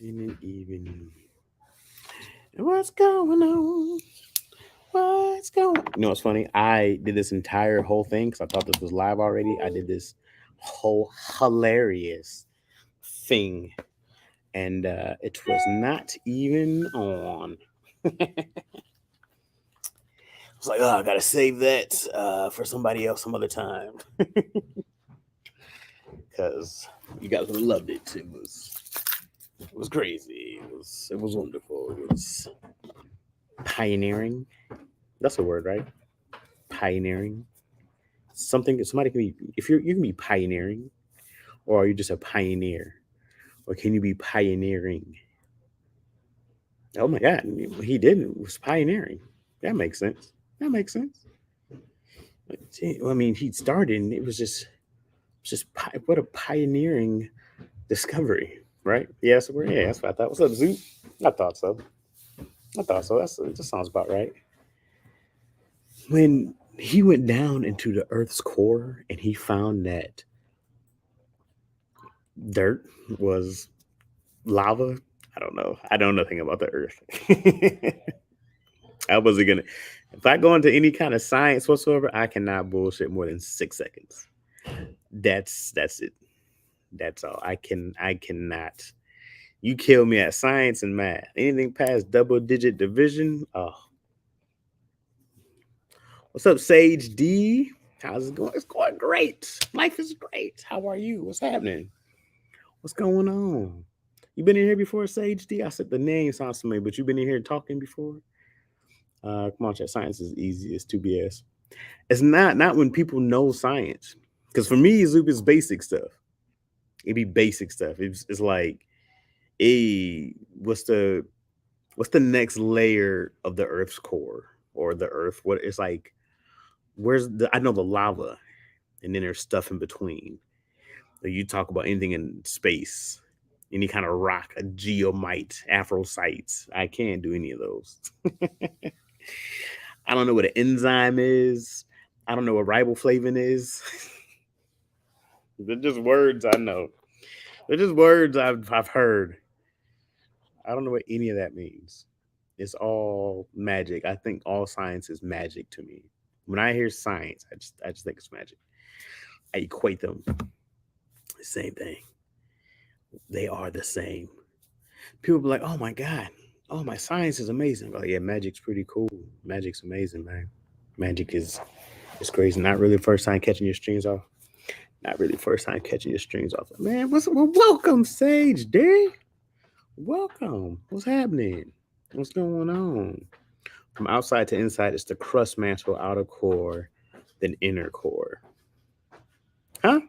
Didn't even. What's going on? What's going? You know what's funny? I did this entire whole thing because I thought this was live already. I did this whole hilarious thing, and it was not even on. I was like, oh, I gotta save that for somebody else some other time because you guys would have loved it. It was crazy. It was wonderful. It was pioneering. That's a word, right? Pioneering. Somebody can be, if you can be pioneering, or are you just a pioneer, or can you be pioneering? Oh my God, he didn't. Was pioneering. That makes sense. That makes sense. I mean, he started, and what a pioneering discovery, right? Yes, yeah, that's what I thought. What's up, Zoo? I thought so. I thought so. That sounds about right. When he went down into the Earth's core and he found that dirt was lava. I don't know. I don't know nothing about the Earth. I wasn't gonna. If I go into any kind of science whatsoever, I cannot bullshit more than 6 seconds. That's it. That's all. I cannot. You kill me at science and math. Anything past double digit division. Oh, what's up, Sage D? How's it going? It's going great. Life is great. How are you? What's happening? What's going on? You been in here before, Sage D? I said the name sounds familiar, but you been in here talking before? Come on, chat. Science is easy. It's 2BS. It's not when people know science. Because for me, Zoop is basic stuff. It'd be basic stuff. It's like, hey, what's the next layer of the Earth's core or the Earth? What it's like? I know the lava, and then there's stuff in between. You talk about anything in space, any kind of rock, a geomite, afrosites. I can't do any of those. I don't know what an enzyme is. I don't know what riboflavin is. They're just words I know. They're just words I've heard. I don't know what any of that means. It's all magic. I think all science is magic to me. When I hear science, I just think it's magic. I equate them. Same thing. They are the same. People be like, "Oh my god, oh my science is amazing." I'm like, yeah, magic's pretty cool. Magic's amazing, man. Magic is crazy. Not really first time catching your strings off. Not really first time catching your strings off. Man, welcome, Sage D. Welcome. What's happening? What's going on? From outside to inside, it's the crust mantle, outer core, then inner core. Huh?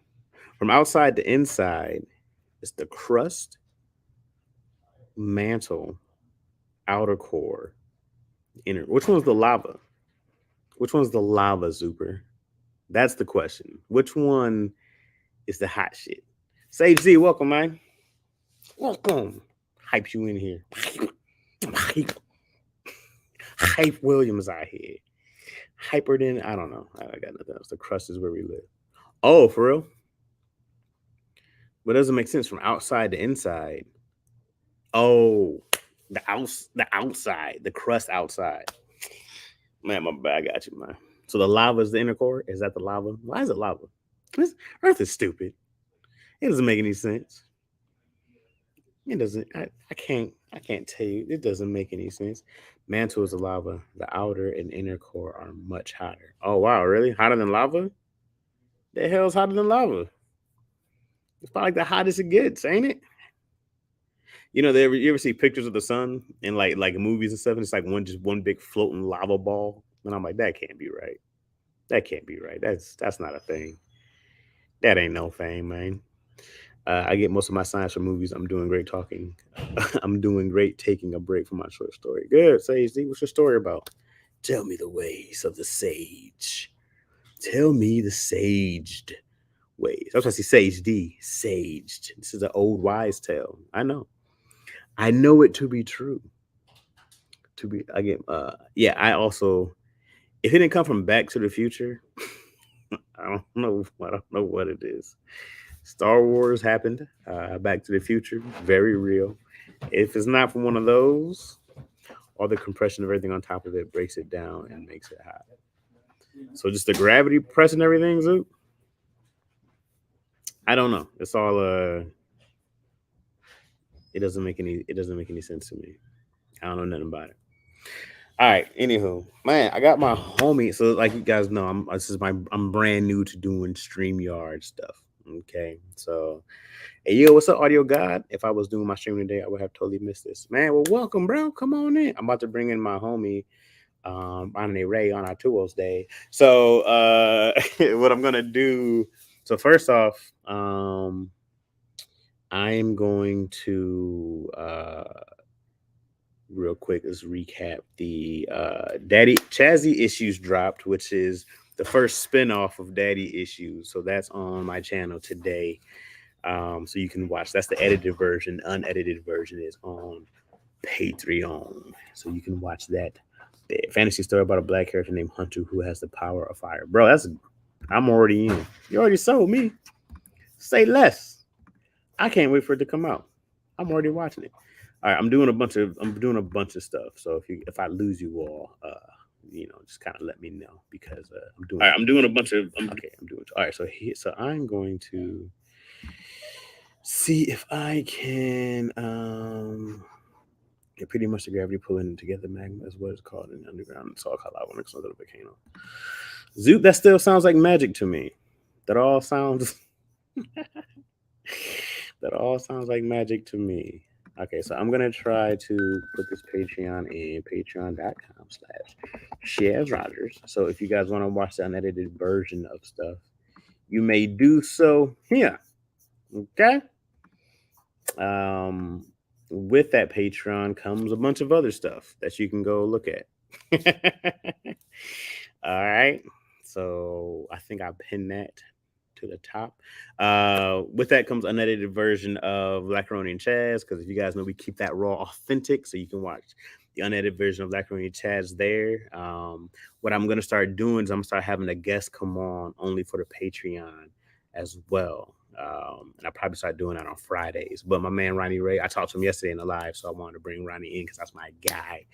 From outside to inside, it's the crust, mantle, outer core, inner. Which one's the lava? Which one's the lava, Zuper? That's the question. Which one is the hot shit? Sage Z, welcome, man. Welcome. Hype you in here. Hype, hype Williams out here. Hyper than I don't know. I got nothing else. The crust is where we live. Oh, for real? But it doesn't make sense from outside to inside. Oh, the outside, the crust outside. Man, my bad. I got you, man. So the lava is the inner core. Is that the lava? Why is it lava? Earth is stupid. It doesn't make any sense. It doesn't. I can't tell you. It doesn't make any sense. Mantle is the lava. The outer and inner core are much hotter. Oh wow, really? Hotter than lava? The hell's hotter than lava? It's probably like the hottest it gets, ain't it? You ever see pictures of the sun in like movies and stuff, and it's like one big floating lava ball, and I'm like, that can't be right. That can't be right. That's not a thing. That ain't no thing, man. I get most of my science from movies. I'm doing great talking. I'm doing great taking a break from my short story. Good, Sage D. What's your story about? Tell me the ways of the sage. Tell me the saged ways. That's why I say Sage D. Saged. This is an old wise tale. I know. I know it to be true. To be again, yeah. I also, if it didn't come from Back to the Future, I don't know. I don't know what it is. Star Wars happened. Back to the Future, very real. If it's not from one of those, all the compression of everything on top of it breaks it down and makes it hot. So just the gravity pressing everything, Zoop. I don't know. It's all it doesn't make any sense to me. I don't know nothing about it. All right. Anywho, man, I got my homie. So, like you guys know, I'm brand new to doing StreamYard stuff. Okay, so hey yo, what's up, Audio God? If I was doing my stream today, I would have totally missed this, man. Well, welcome, bro. Come on in. I'm about to bring in my homie, Ronnie Ray on our Tools Day. So, what I'm gonna do? So first off, I'm going to real quick, let's recap the Daddy Chazzy Issues dropped, which is the first spin-off of Daddy Issues. So that's on my channel today. So you can watch. That's the edited version. Unedited version is on Patreon. So you can watch that. The fantasy story about a black character named Hunter who has the power of fire. Bro, I'm already in. You already sold me. Say less. I can't wait for it to come out. I'm already watching it. All right, I'm doing a bunch of stuff. So if I lose you all, just kind of let me know because I'm doing a bunch of. Okay, I'm doing. All right, so I'm going to see if I can. Get pretty much the gravity pulling together magma is what it's called in the underground. It's all called lava when it comes to the volcano. Zoot, that still sounds like magic to me. That all sounds. That all sounds like magic to me. Okay, so I'm gonna try to put this Patreon in patreon.com/ShazRogers. So if you guys want to watch the unedited version of stuff, you may do so here. Okay. With that Patreon comes a bunch of other stuff that you can go look at. All right. So I think I pinned that to the top. With that comes unedited version of Lackaroni and Chaz, because if you guys know, we keep that raw authentic, so you can watch the unedited version of Lackaroni and Chaz there. What I'm gonna start doing is I'm gonna start having a guest come on only for the Patreon as well. And I'll probably start doing that on Fridays. But my man Ronnie Ray, I talked to him yesterday in the live, so I wanted to bring Ronnie in because that's my guy.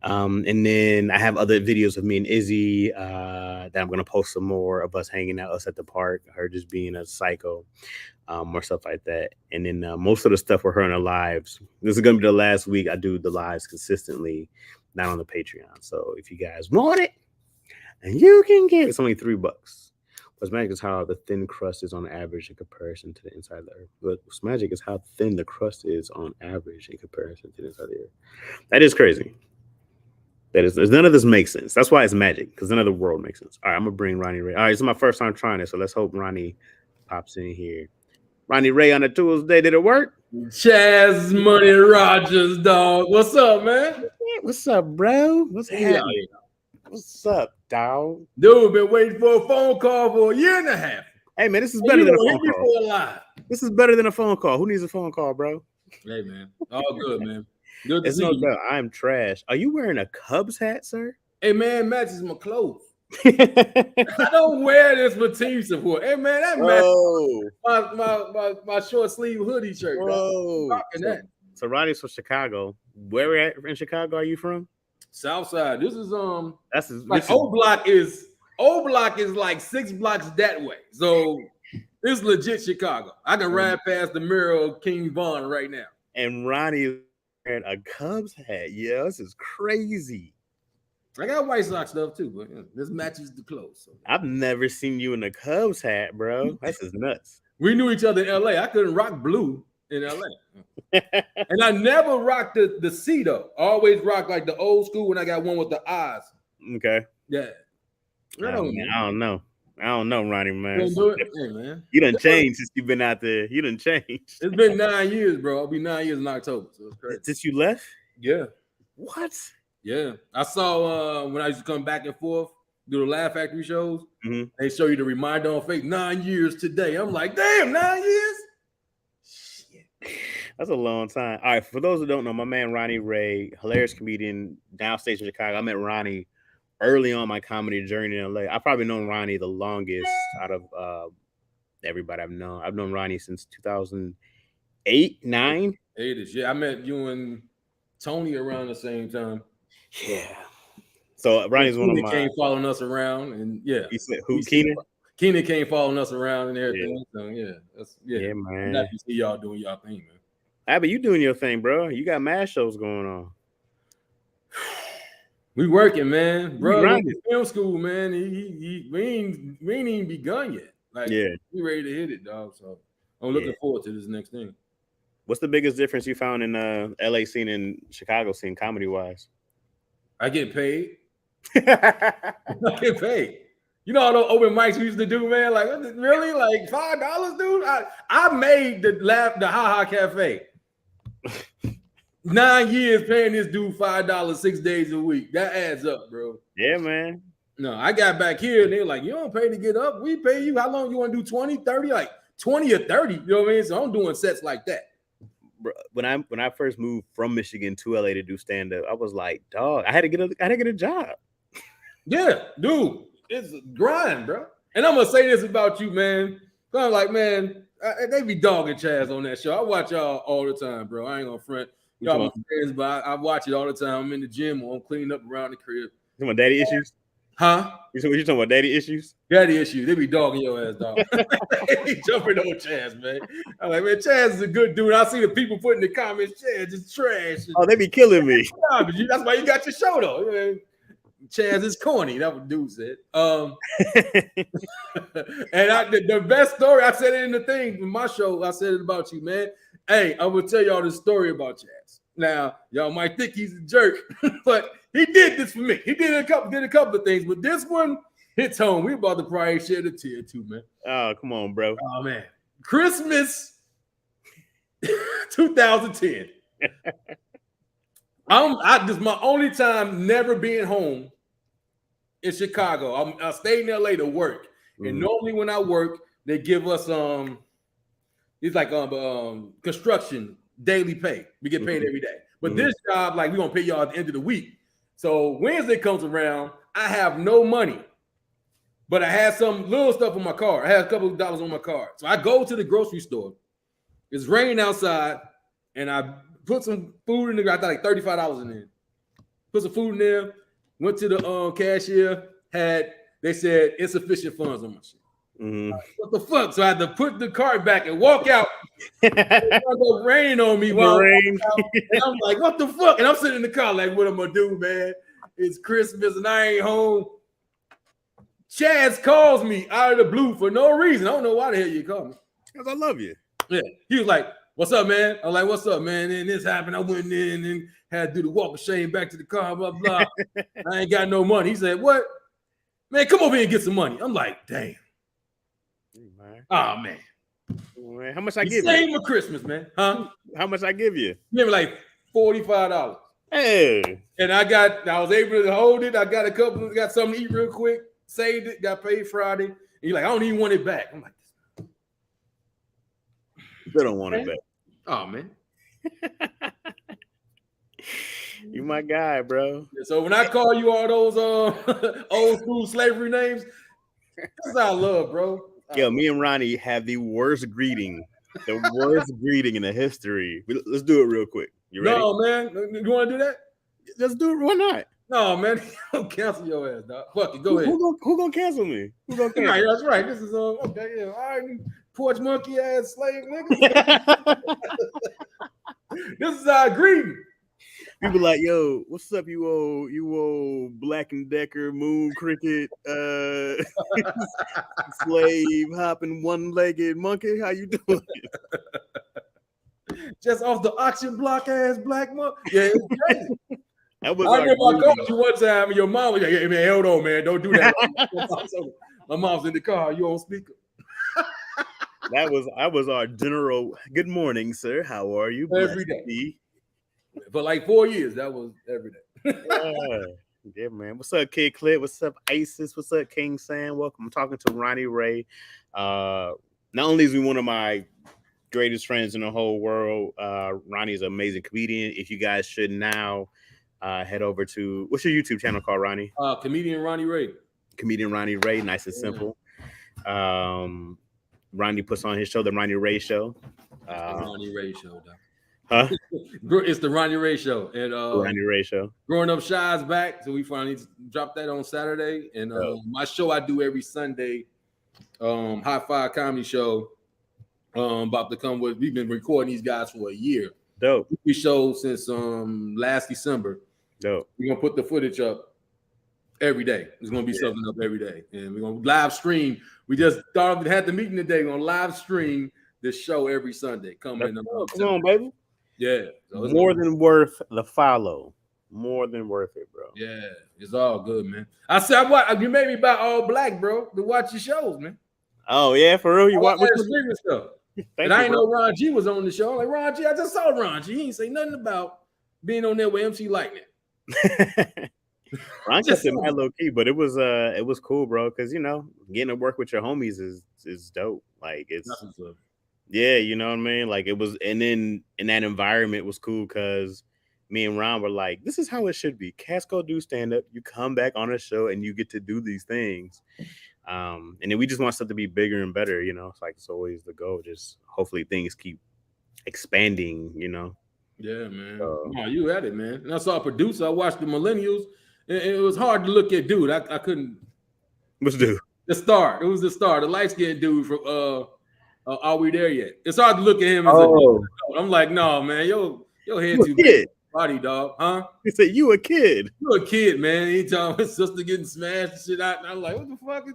And then I have other videos of me and Izzy that I'm gonna post some more of us hanging out, us at the park, her just being a psycho, or stuff like that. And then most of the stuff with her in the lives. This is gonna be the last week I do the lives consistently, not on the Patreon. So if you guys want it, and you can get it's only $3. What's magic is how the thin crust is on average in comparison to the inside of the earth. What's magic is how thin the crust is on average in comparison to the inside of the earth. That is crazy. None of this makes sense. That's why it's magic, because none of the world makes sense. All right, I'm gonna bring Ronnie Ray. All right, this is my first time trying it, so let's hope Ronnie pops in here. Ronnie Ray on the Tools Day. Did it work? Chaz Money Rogers, dog. What's up, man? What's up, bro? What's happening? What's up, dog? Dude, been waiting for a phone call for a year and a half. Hey, man, this is better than a phone call. For a lot. This is better than a phone call. Who needs a phone call, bro? Hey, man. All good, man. Good to see you. Bro, I'm trash. Are you wearing a Cubs hat, sir? Hey, man, matches my clothes. I don't wear this for team support. Hey, man, that matches my short sleeve hoodie shirt. Bro. So Ronnie's from Chicago. Where in Chicago are you from? South side. This is O Block is like 6 blocks that way. So it's legit Chicago. I can ride past the mirror of King Von right now. And Ronnie is wearing a Cubs hat. Yeah, this is crazy. I got White Sox stuff too, but this matches the clothes. So. I've never seen you in a Cubs hat, bro. That's just nuts. We knew each other in LA. I couldn't rock blue in LA. And I never rocked the C though. I always rock like the old school when I got one with the eyes. Okay. Yeah. I don't know, Ronnie, man. Hey, man. You done changed since you've been out there. You done changed. It's been 9 years, bro. I'll be 9 years in October. So it's crazy. Since you left? Yeah. What? Yeah. I saw when I used to come back and forth, do the Laugh Factory shows. Mm-hmm. They show you the reminder on Facebook, 9 years today. I'm like, damn, 9 years? Shit. That's a long time. All right, for those who don't know, my man Ronnie Ray, hilarious comedian, downstage in Chicago. I met Ronnie early on my comedy journey in LA. I've probably known Ronnie the longest out of everybody I've known. I've known Ronnie since 2008, 9. 80s. Yeah, I met you and Tony around the same time. Yeah. So Ronnie's one of my. Came following us around, and yeah. He said, "Who Keenan?" Keenan came following us around and everything. Yeah. So yeah, man. I'm happy to see y'all doing y'all thing, man. Abby, you doing your thing, bro. You got mad shows going on. We working, man. Bro, film school, man. We ain't even begun yet. Like, we ready to hit it, dog. So I'm looking forward to this next thing. What's the biggest difference you found in LA scene and Chicago scene, comedy wise? I get paid. I get paid. You know all those open mics we used to do, man? Like, really? Like $5, dude? I made the Ha Ha Cafe. 9 years paying this dude $5 6 days a week. That adds up, bro. Yeah, man. No, I got back here and they were like, you don't pay to get up. We pay you. How long you want to do 20, 30? Like 20 or 30. You know what I mean? So I'm doing sets like that. Bro, when I first moved from Michigan to LA to do stand-up, I was like, dog, I had to get a job. Yeah, dude. It's a grind, bro. And I'm gonna say this about you, man. I'm like, man, they be dogging Chaz on that show. I watch y'all all the time, bro. I ain't gonna front. Y'all my friends, but I watch it all the time. I'm in the gym or I'm cleaning up around the crib. You talking about daddy issues? Huh? You talking about daddy issues? Daddy issues. They be dogging your ass, dog. They jumping on Chaz, man. I'm like, man, Chaz is a good dude. I see the people putting in the comments, Chaz is trash. Oh, they be killing me. That's why you got your show, though. Chaz is corny. That's what dude said. And the best story, I said it in the thing in my show. I said it about you, man. Hey, I will tell y'all this story about Chaz. Now, y'all might think he's a jerk, but he did this for me. He did a couple of things, but this one hits home. We about to probably shed a tear too, man. Oh, come on, bro. Oh man, Christmas 2010. This is my only time never being home in Chicago. I stayed in LA to work, and normally when I work, they give us it's like construction daily pay. We get paid every day. But this job, like, we're gonna pay y'all at the end of the week. So Wednesday comes around, I have no money, but I had some little stuff on my card. I had a couple of dollars on my card. So I go to the grocery store. It's raining outside, and I put some food in there. I got like $35 in there. Put some food in there. Went to the cashier. They said insufficient funds on my shit. What the fuck? So I had to put the cart back and walk out. It rain on me. And I'm like, what the fuck? And I'm sitting in the car like, what am I gonna do, man? It's Christmas and I ain't home. Chaz calls me out of the blue for no reason. I don't know why the hell you called me. Because I love you. Yeah. He was like, what's up, man? I'm like, what's up, man? And this happened. I went in and had to do the walk of shame back to the car, blah, blah. I ain't got no money. He said, what? Man, come over here and get some money. I'm like, damn. Oh, man. How much I give you? Same for Christmas, man. Huh? How much I give you? Give me like $45. Hey. And I was able to hold it. I got something to eat real quick, saved it, got paid Friday. And you're like, I don't even want it back. I'm like, they don't want it back. Oh, man. You my guy, bro. So when I call you all those old school slavery names, that's our love, bro. Yo, me and Ronnie have the worst greeting in the history. Let's do it real quick. You ready? No, man. You want to do that? Let's do it. Why not? No, man. Don't cancel your ass, dog. Fuck it. Go ahead. Who gonna cancel me? Who gonna cancel? Right, that's right. This is okay. Yeah. All right, porch monkey ass slave nigga. This is our greeting. People like, yo, what's up, you old Black and Decker moon cricket slave hopping one-legged monkey? How you doing? Just off the auction block ass black monkey. Yeah, it's crazy. I remember I called you one time and your mom was like, hey man, hold on, man, don't do that. My mom's in the car, you on speaker. That was our general good morning, sir. How are you? Every day. For like 4 years, that was every day. Yeah, man. What's up, Kid Clip? What's up, Isis? What's up, King Sam? Welcome. I'm talking to Ronnie Ray. Not only is he one of my greatest friends in the whole world, Ronnie is an amazing comedian. If you guys should now head over to, what's your YouTube channel called, Ronnie? Comedian Ronnie Ray. Comedian Ronnie Ray, nice and simple. Ronnie puts on his show, The Ronnie Ray Show. The Ronnie Ray Show, though. Huh? It's the Ronnie Ray show. And Ronnie Ray show. Growing Up Shy is back. So we finally dropped that on Saturday. And my show I do every Sunday, High Five Comedy Show. About to come with. We've been recording these guys for a year. Dope. We showed since last December. Dope. We're gonna put the footage up every day. There's gonna be something up every day, and we're gonna live stream. We just had the meeting today. We're gonna live stream this show every Sunday. Come on, baby. Yeah, so more than worth the follow. More than worth it, bro. Yeah, it's all good, man. I said, what you made me buy All Black, bro, to watch your shows, man. Oh yeah, for real. You watch stuff. And I didn't know Ron G was on the show. I'm like, Ron G, I just saw Ron G. He ain't say nothing about being on there with MC Lightning. Ron just said my low key, but it was cool, bro. Because getting to work with your homies is dope. Like it's yeah, you know what I mean. Like it was, and then in that environment was cool because me and Ron were like, this is how it should be. Cats go do stand up. You come back on a show and you get to do these things. And then we just want stuff to be bigger and better, It's like it's always the goal. Just hopefully things keep expanding, Yeah, man. You had it, man. And I saw a producer. I watched the Millennials, and it was hard to look at dude. I couldn't. What's dude? The star. It was the star. The light skinned dude from Are We There Yet? It's hard to look at him as a I'm like, no, man, your head too big. Body, dog, huh? He said, you a kid. You a kid, man. He told his sister getting smashed and shit out. And I'm like, what the fuck?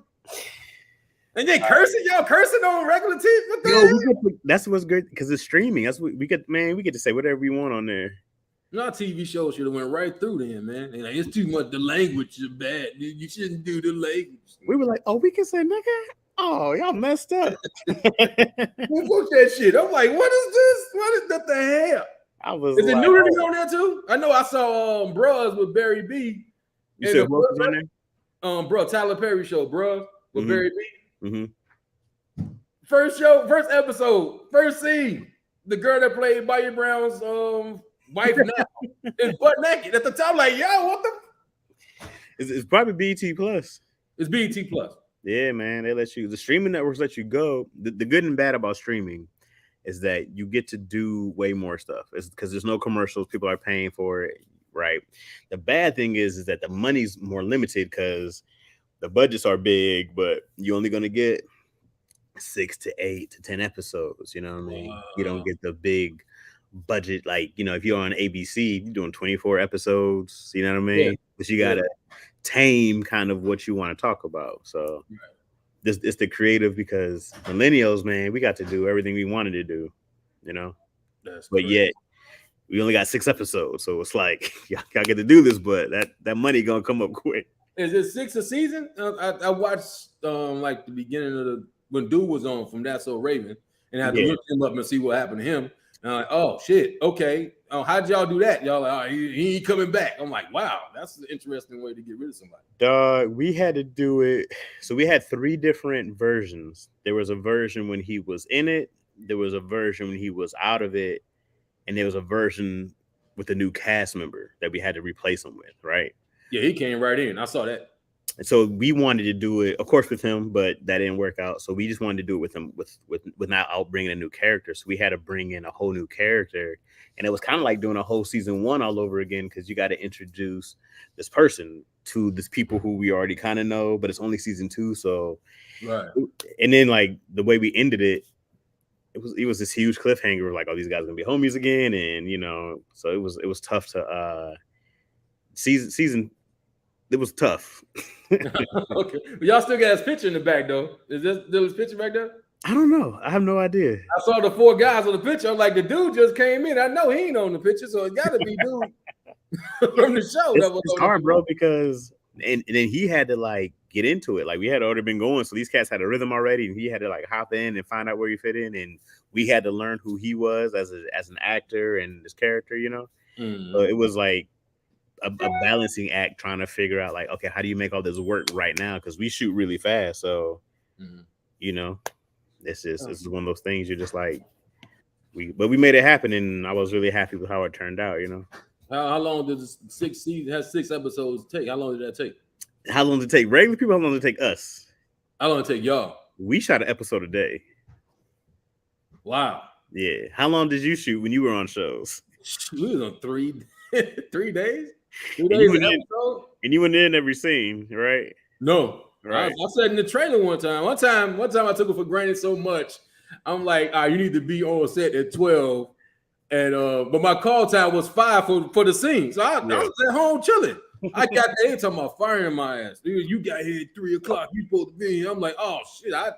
And they cursing, y'all cursing on regular TV. What the hell? That's what's good because it's streaming. That's what we get, man. We get to say whatever we want on there. Our TV show should have went right through them, man. And like, it's too much. The language is bad. You shouldn't do the language. We were like, oh, we can say nigga. Oh, y'all messed up. Look that shit. I'm like, what is this? What the hell? Is it nudity on there too? I know I saw Bruhs with Barry B. You said what was on there? Bro, Tyler Perry show, Bruhs with Barry B. Mm-hmm. First episode, first scene. The girl that played Bobby Brown's wife now is butt naked at the top. Like, yo, what the? It's probably BET Plus. It's BET Plus. Yeah, man. They let you. The streaming networks let you go. The good and bad about streaming is that you get to do way more stuff. It's because there's no commercials. People are paying for it, right? The bad thing is that the money's more limited because the budgets are big, but you're only going to get 6 to 8 to 10 episodes. You know what I mean? You don't get the big budget. Like, if you're on ABC, you're doing 24 episodes. You know what I mean? Yeah. But you got to tame kind of what you want to talk about. So it's the creative because millennials, man, we got to do everything we wanted to do, but yet we only got 6 episodes. So it's like, y'all get to do this, but that money going to come up quick. Is it 6 a season? I watched like the beginning of when dude was on from That's So Raven and I had to look him up and see what happened to him. And I'm like, oh shit, okay. How'd y'all do that? Y'all like, oh, he ain't coming back. I'm like, wow, that's an interesting way to get rid of somebody. Dog, we had to do it. So we had 3 different versions. There was a version when he was in it. There was a version when he was out of it. And there was a version with a new cast member that we had to replace him with, right? Yeah, he came right in. I saw that. And so we wanted to do it, of course, with him, but that didn't work out. So we just wanted to do it with him, without bringing a new character. So we had to bring in a whole new character, and it was kind of like doing a whole season 1 all over again because you got to introduce this person to this people who we already kind of know, but it's only season 2. So, right. And then like the way we ended it, it was this huge cliffhanger. Like, oh, these guys are gonna be homies again, and so it was tough to season. It was tough. Okay, y'all still got his picture in the back though. Is this still his picture back there? I don't know. I have no idea. I saw the 4 guys on the picture. I'm like, the dude just came in. I know he ain't on the picture, so it got to be dude from the show. It's hard, bro, because and then he had to like get into it. Like we had already been going, so these cats had a rhythm already, and he had to like hop in and find out where he fit in, and we had to learn who he was as an actor and his character. Mm-hmm. So it was like a balancing act trying to figure out like, okay, how do you make all this work right now? Because we shoot really fast, so it's one of those things. You're just like, but we made it happen, and I was really happy with how it turned out. How long did the 6 seasons have 6 episodes take? How long did that take? How long did it take regular people? How long did it take us? How long did it take y'all? We shot an episode a day. Wow. Yeah. How long did you shoot when you were on shows? We was on 3 days. 3 days and you went in every scene, right? No. Right. I said in the trailer one time I took it for granted so much. I'm like, you need to be on set at 12. And but my call time was 5 for the scene. So I was at home chilling. I got there talking about firing my ass. Dude, you got here at 3 o'clock. You supposed to be here. I'm like, oh shit, I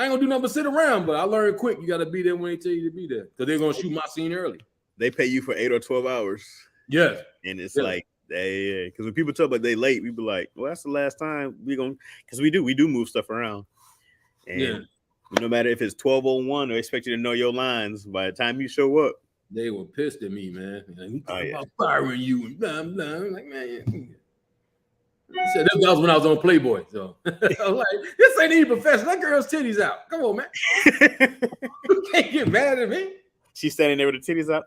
ain't gonna do nothing but sit around, but I learned quick. You gotta be there when they tell you to be there. Because they're gonna shoot my scene early. They pay you for 8 or 12 hours. Yes. And it's like, because when people talk about they late, we be like, well, that's the last time because we do move stuff around. And no matter if it's 12:01, they expect you to know your lines by the time you show up. They were pissed at me, man. Like, about firing you and blah blah. I'm like, man. So that was when I was on Playboy. So I was like, this ain't even professional. That girl's titties out. Come on, man. You can't get mad at me. She's standing there with the titties out.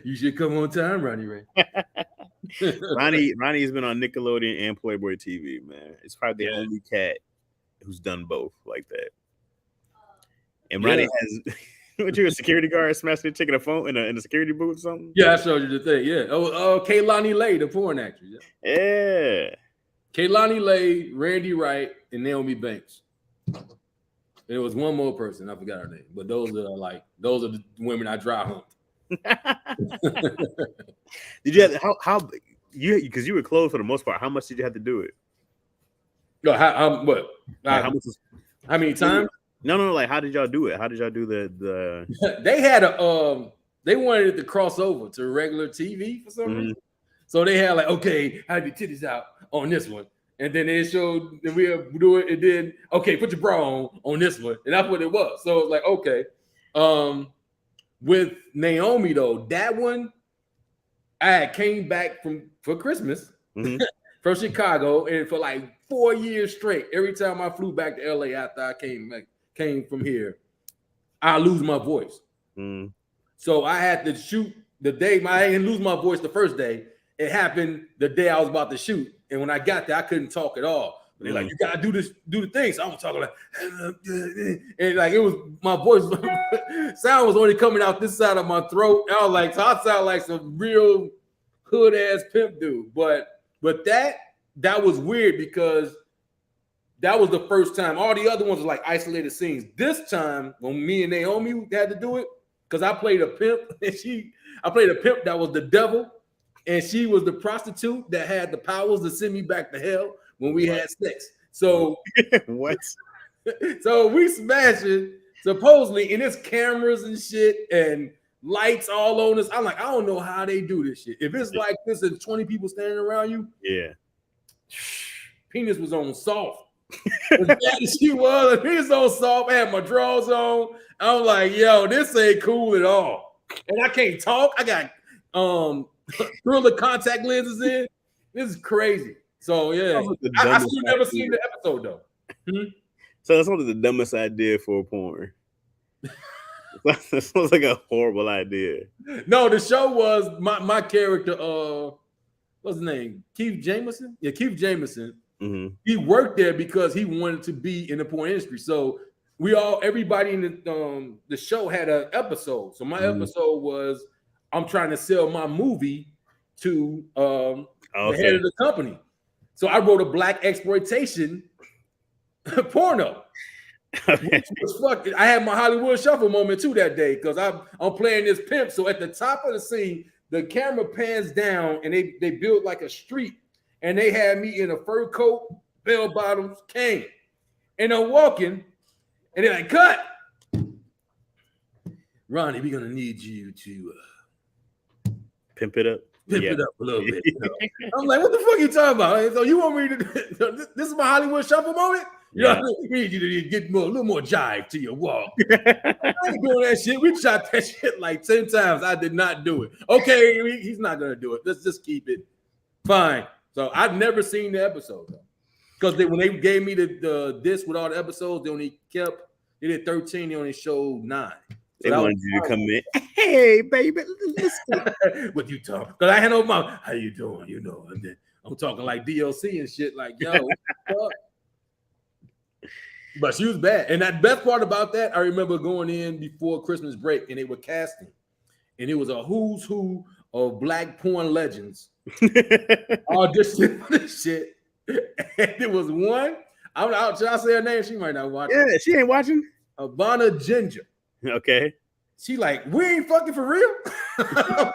You should come on time, Ronnie Ray. Ronnie's been on Nickelodeon and Playboy TV, man. It's probably the only cat who's done both like that. And Ronnie has. What, you're a security guard smashing taking a phone in a security booth or something? Yeah, I showed you the thing. Yeah. Kaylani Lay, the porn actress. Yeah. Kaylani Lay, Randy Wright, and Naomi Banks. There was one more person, I forgot her name, but those are the women I dry humped. Did you have how you because you were closed for the most part? How much did you have to do it? No, how many times? No, like how did y'all do it? How did y'all do the They had they wanted it to cross over to regular TV for some reason. So they had like, okay, have your titties out on this one. And then they showed that we'll do it, and then okay, put your bra on this one. And that's what it was. So it's like, okay. With Naomi though, that one I came back for Christmas from Chicago, and for like 4 years straight, every time I flew back to LA after I came from here, I lose my voice. So I had to shoot the day I didn't lose my voice the first day. It happened the day I was about to shoot, and when I got there, I couldn't talk at all. They're like, you gotta do the thing. So I was talking like, and like it was my voice sound was only coming out this side of my throat. I was like, so I sound like some real hood ass pimp dude. But that was weird because that was the first time. All the other ones were like isolated scenes. This time, when me and Naomi had to do it, because I played a pimp, and I played a pimp that was the devil, and she was the prostitute that had the powers to send me back to hell when we had sex. So what? So we smashed it supposedly, and it's cameras and shit and lights all on us. I'm like, I don't know how they do this shit. If it's like this and 20 people standing around you, penis was on soft. As bad as she was, penis on soft. I had my drawers on. I'm like, yo, this ain't cool at all. And I can't talk. I got Thriller contact lenses in. This is crazy. So yeah, I still never seen the episode though. So that's one of the dumbest idea for a porn. That sounds like a horrible idea. No, the show was my character. What's his name? Keith Jameson. Yeah, Keith Jameson. He worked there because he wanted to be in the porn industry. So everybody in the show had an episode. So my episode was I'm trying to sell my movie to the head of the company. So I wrote a black exploitation porno. Which was fucking, I had my Hollywood Shuffle moment too that day because I'm playing this pimp. So at the top of the scene, the camera pans down and they built like a street, and they had me in a fur coat, bell bottoms, cane, and I'm walking, and they're like, "Cut, Ronnie, we're gonna need you to pimp it up." Pimp it up a little bit. You know? I'm like, what the fuck are you talking about? So you want me to? This is my Hollywood Shuffle moment. You know, we need you to get a little more jive to your walk. I ain't doing that shit. We shot that shit like 10 times. I did not do it. Okay, he's not gonna do it. Let's just keep it fine. So I've never seen the episode though, because when they gave me the disc with all the episodes, they did 13. They only showed 9. They wanted you to come in. Hey, baby, what you talking? Because I had no mouth. How you doing? You know, and then I'm talking like DLC and shit. Like, yo, what? But she was bad. And that best part about that, I remember going in before Christmas break and they were casting. And it was a who's who of black porn legends. Audition for this shit. And it was one. Should I say her name? She might not watch. Yeah, she ain't watching. Ivana Ginger. Okay. She like, we ain't fucking for real. I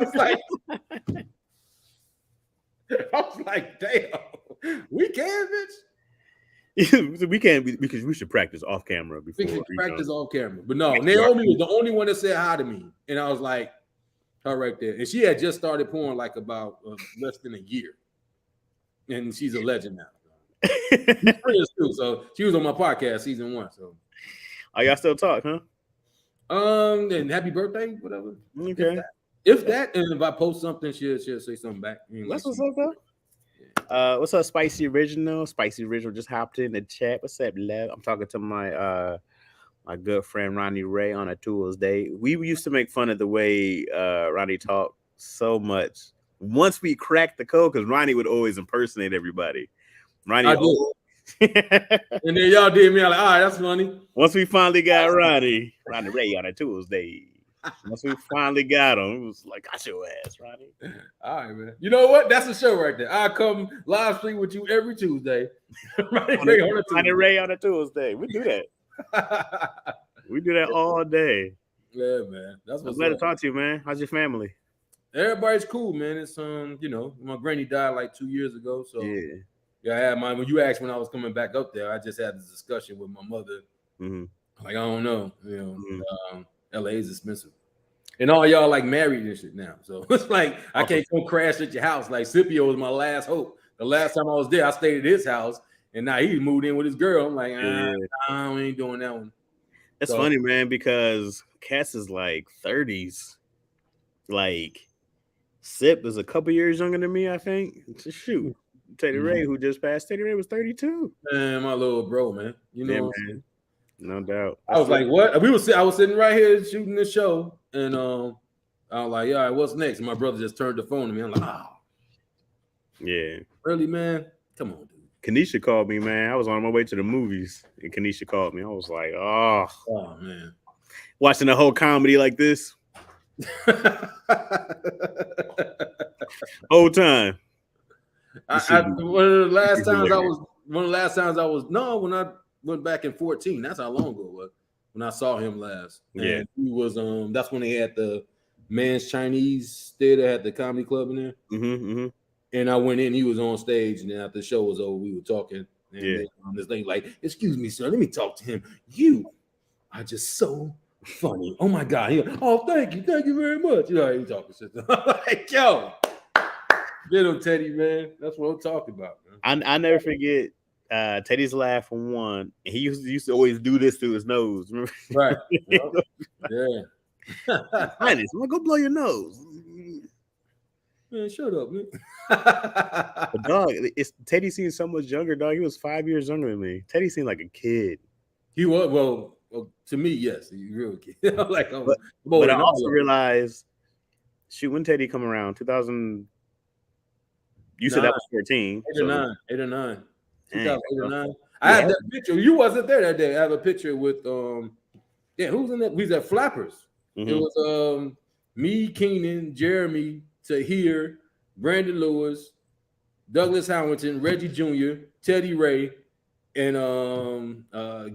was like, damn, we can, bitch. We can't because we should practice off camera before. We can practice off camera. But no, Naomi was the only one that said hi to me. And I was like, her right there. And she had just started porn like about less than a year. And she's a legend now. So she was on my podcast season 1. So y'all still talk, huh? And happy birthday, whatever. Okay. If that, and if I post something, she'll say something back. What's up? What's up, Spicy Original? Spicy Original just hopped in the chat. What's up, love? I'm talking to my my good friend Ronnie Ray on a Tuesday. We used to make fun of the way Ronnie talked so much. Once we cracked the code, because Ronnie would always impersonate everybody. Ronnie, and then y'all did me. I'm like, all right, that's funny. Once we finally got Ronnie Ray on a Tuesday. Once we finally got him, it was like, got your ass, Ronnie. All right, man. You know what? That's a show right there. I'll come live stream with you every Tuesday. Ronnie Ray on a Tuesday. We do that. We do that all day. Yeah, man. That's what's I'm glad to talk to you, man. How's your family? Everybody's cool, man. It's my granny died like 2 years ago. So yeah, I had mine. When you asked when I was coming back up there, I just had this discussion with my mother. Mm-hmm. Like, I don't know, LA is expensive. And all y'all like married and shit now. So it's like I can't come crash at your house. Like Scipio was my last hope. The last time I was there, I stayed at his house, and now he moved in with his girl. I'm like, I ain't doing that one. That's funny, man, because Cass is like 30s. Like Sip is a couple years younger than me, I think. Shoot. Teddy Ray, who just passed, Teddy Ray was 32. Man, my little bro, man. You know, man. No doubt. I was like, what? I was sitting right here shooting this show, and I was like, all right, what's next? And my brother just turned the phone to me. I'm like, oh. Yeah. Really, man? Come on, dude. Kanisha called me, man. I was on my way to the movies, and Kanisha called me. I was like, oh man. Watching a whole comedy like this. Whole time. One of the last times I was when I went back in 14. That's how long ago it was when I saw him last. Yeah, and he was that's when they had the Man's Chinese theater at the comedy club in there. Mm-hmm. And I went in, he was on stage, and then after the show was over, we were talking. And this thing like, excuse me, sir, let me talk to him. You are just so funny. Oh my God. Thank you very much. You know, he talking shit. Like, yo. Little Teddy, man. That's what I'm talking about, man. I never forget Teddy's laugh for one. He used to always do this through his nose. Remember? Right. Yeah. Highness, I'm gonna go blow your nose. Man, shut up, man. But dog, Teddy seems so much younger, dog. He was 5 years younger than me. Teddy seemed like a kid. He was, well to me, yes, he's a real kid. Like, but I also realized, shoot, when Teddy come around, 2000. You said that was 14. 8 or 9. 2008 or 9. I had that picture. You wasn't there that day. I have a picture with who's in that? We was at Flappers. Mm-hmm. It was me, Keenan, Jeremy, Tahir, Brandon Lewis, Douglas Hamilton, Reggie Jr., Teddy Ray, and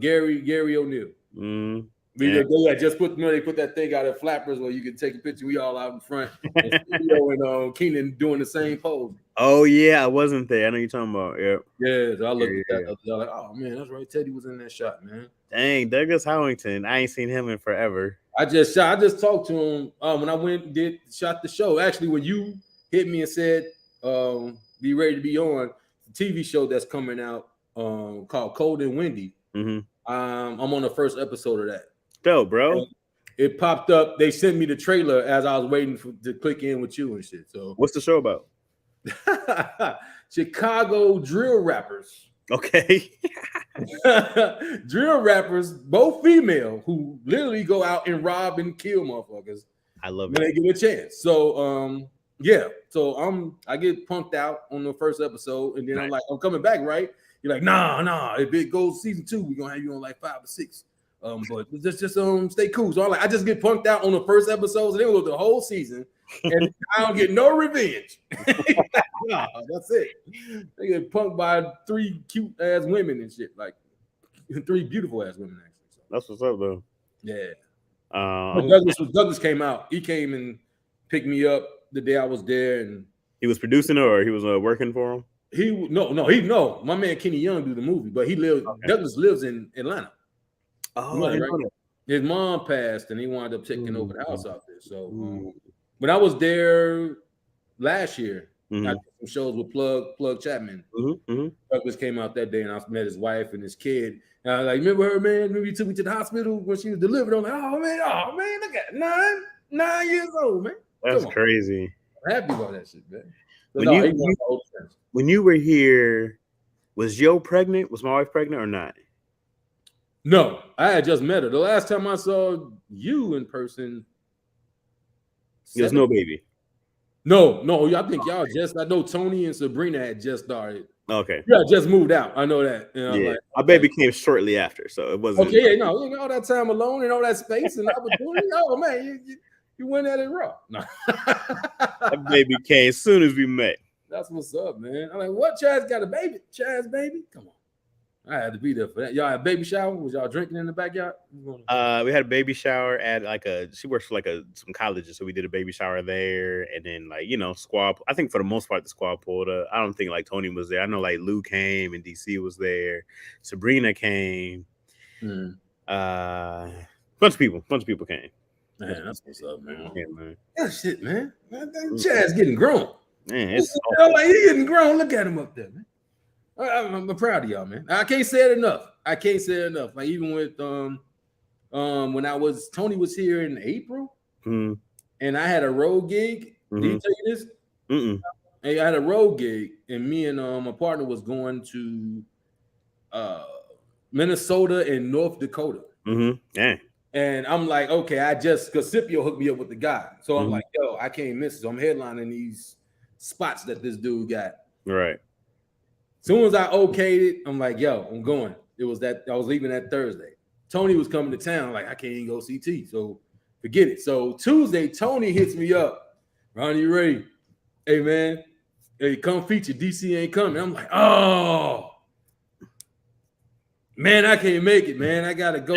Gary O'Neill. Mm-hmm. They just put that thing out at Flappers where you can take a picture. We all out in front, and Keenan doing the same pose. Oh yeah, I wasn't there. I know you're talking about. Yeah. So I looked at that. I was like, oh man, that's right. Teddy was in that shot, man. Dang, Douglas Hamilton. I ain't seen him in forever. I just talked to him when I went and shot the show. Actually, when you hit me and said, "Be ready to be on," the TV show that's coming out called Cold and Windy. Mm-hmm. I'm on the first episode of that. Dope, bro. It popped up. They sent me the trailer as I was waiting to click in with you and shit. So, what's the show about? Chicago drill rappers. Okay. Drill rappers, both female, who literally go out and rob and kill motherfuckers. I love it. When they get a chance. So So I get punked out on the first episode, and then I'm like, I'm coming back, right? You're like, nah. If it goes season 2, we're gonna have you on like 5 or 6. But just stay cool. So I just get punked out on the first episodes, and then we'll go the whole season, and I don't get no revenge. Nah, that's it. They get punked by 3 cute ass women and shit, like 3 beautiful ass women actually. So. That's what's up though. Yeah. Douglas came out. He came and picked me up the day I was there, and he was producing it, or he was working for him. No. My man Kenny Young do the movie, but he lives. Okay. Douglas lives in Atlanta. Oh, right? His mom passed, and he wound up taking over the house out there. So, when I was there last year, I did some shows with Plug Chapman. Douglas came out that day, and I met his wife and his kid. And I was like, remember her, man? Remember you took me to the hospital when she was delivered? I'm like, oh man, look at 9 years old, man. That's crazy. I'm happy about that shit, man. When you were here, was Joe pregnant? Was my wife pregnant or not? No, I had just met her. The last time I saw you in person, there was no baby. No, I think y'all I know Tony and Sabrina had just started. Okay. Yeah, just moved out. I know that. You know, yeah, my baby came shortly after, so it wasn't. Okay, all that time alone and all that space and opportunity. Oh man, you went at it raw. No. That baby came as soon as we met. That's what's up, man. I'm like, what? Chaz got a baby? Chaz baby? Come on. I had to be there for that. Y'all had a baby shower? Was y'all drinking in the backyard? We had a baby shower at she works for some colleges, so we did a baby shower there, and then squad. I think for the most part the squad pulled up. I don't think Tony was there. I know Lou came and DC was there. Sabrina came. Bunch of people came. Man, that's what's up, man. Yeah, man. That shit, man. Chaz getting grown. Man, it's he getting grown. Look at him up there, man. I'm proud of y'all, man. I can't say it enough. Like even with when Tony was here in April, and I had a road gig. Did he tell you this? Hey, I had a road gig, and me and my partner was going to Minnesota and North Dakota. Yeah. And I'm like, okay, because Scipio hooked me up with the guy, so I'm like, yo, I can't miss it. So I'm headlining these spots that this dude got. Right. Soon as I okayed it, I'm like, yo, I'm going. It was that I was leaving that Thursday. Tony was coming to town. Like, I can't even go see T. So forget it. So Tuesday, Tony hits me up. Ronnie Ray, hey man, hey, come feature. DC ain't coming. I'm like, oh man, I can't make it, man. I gotta go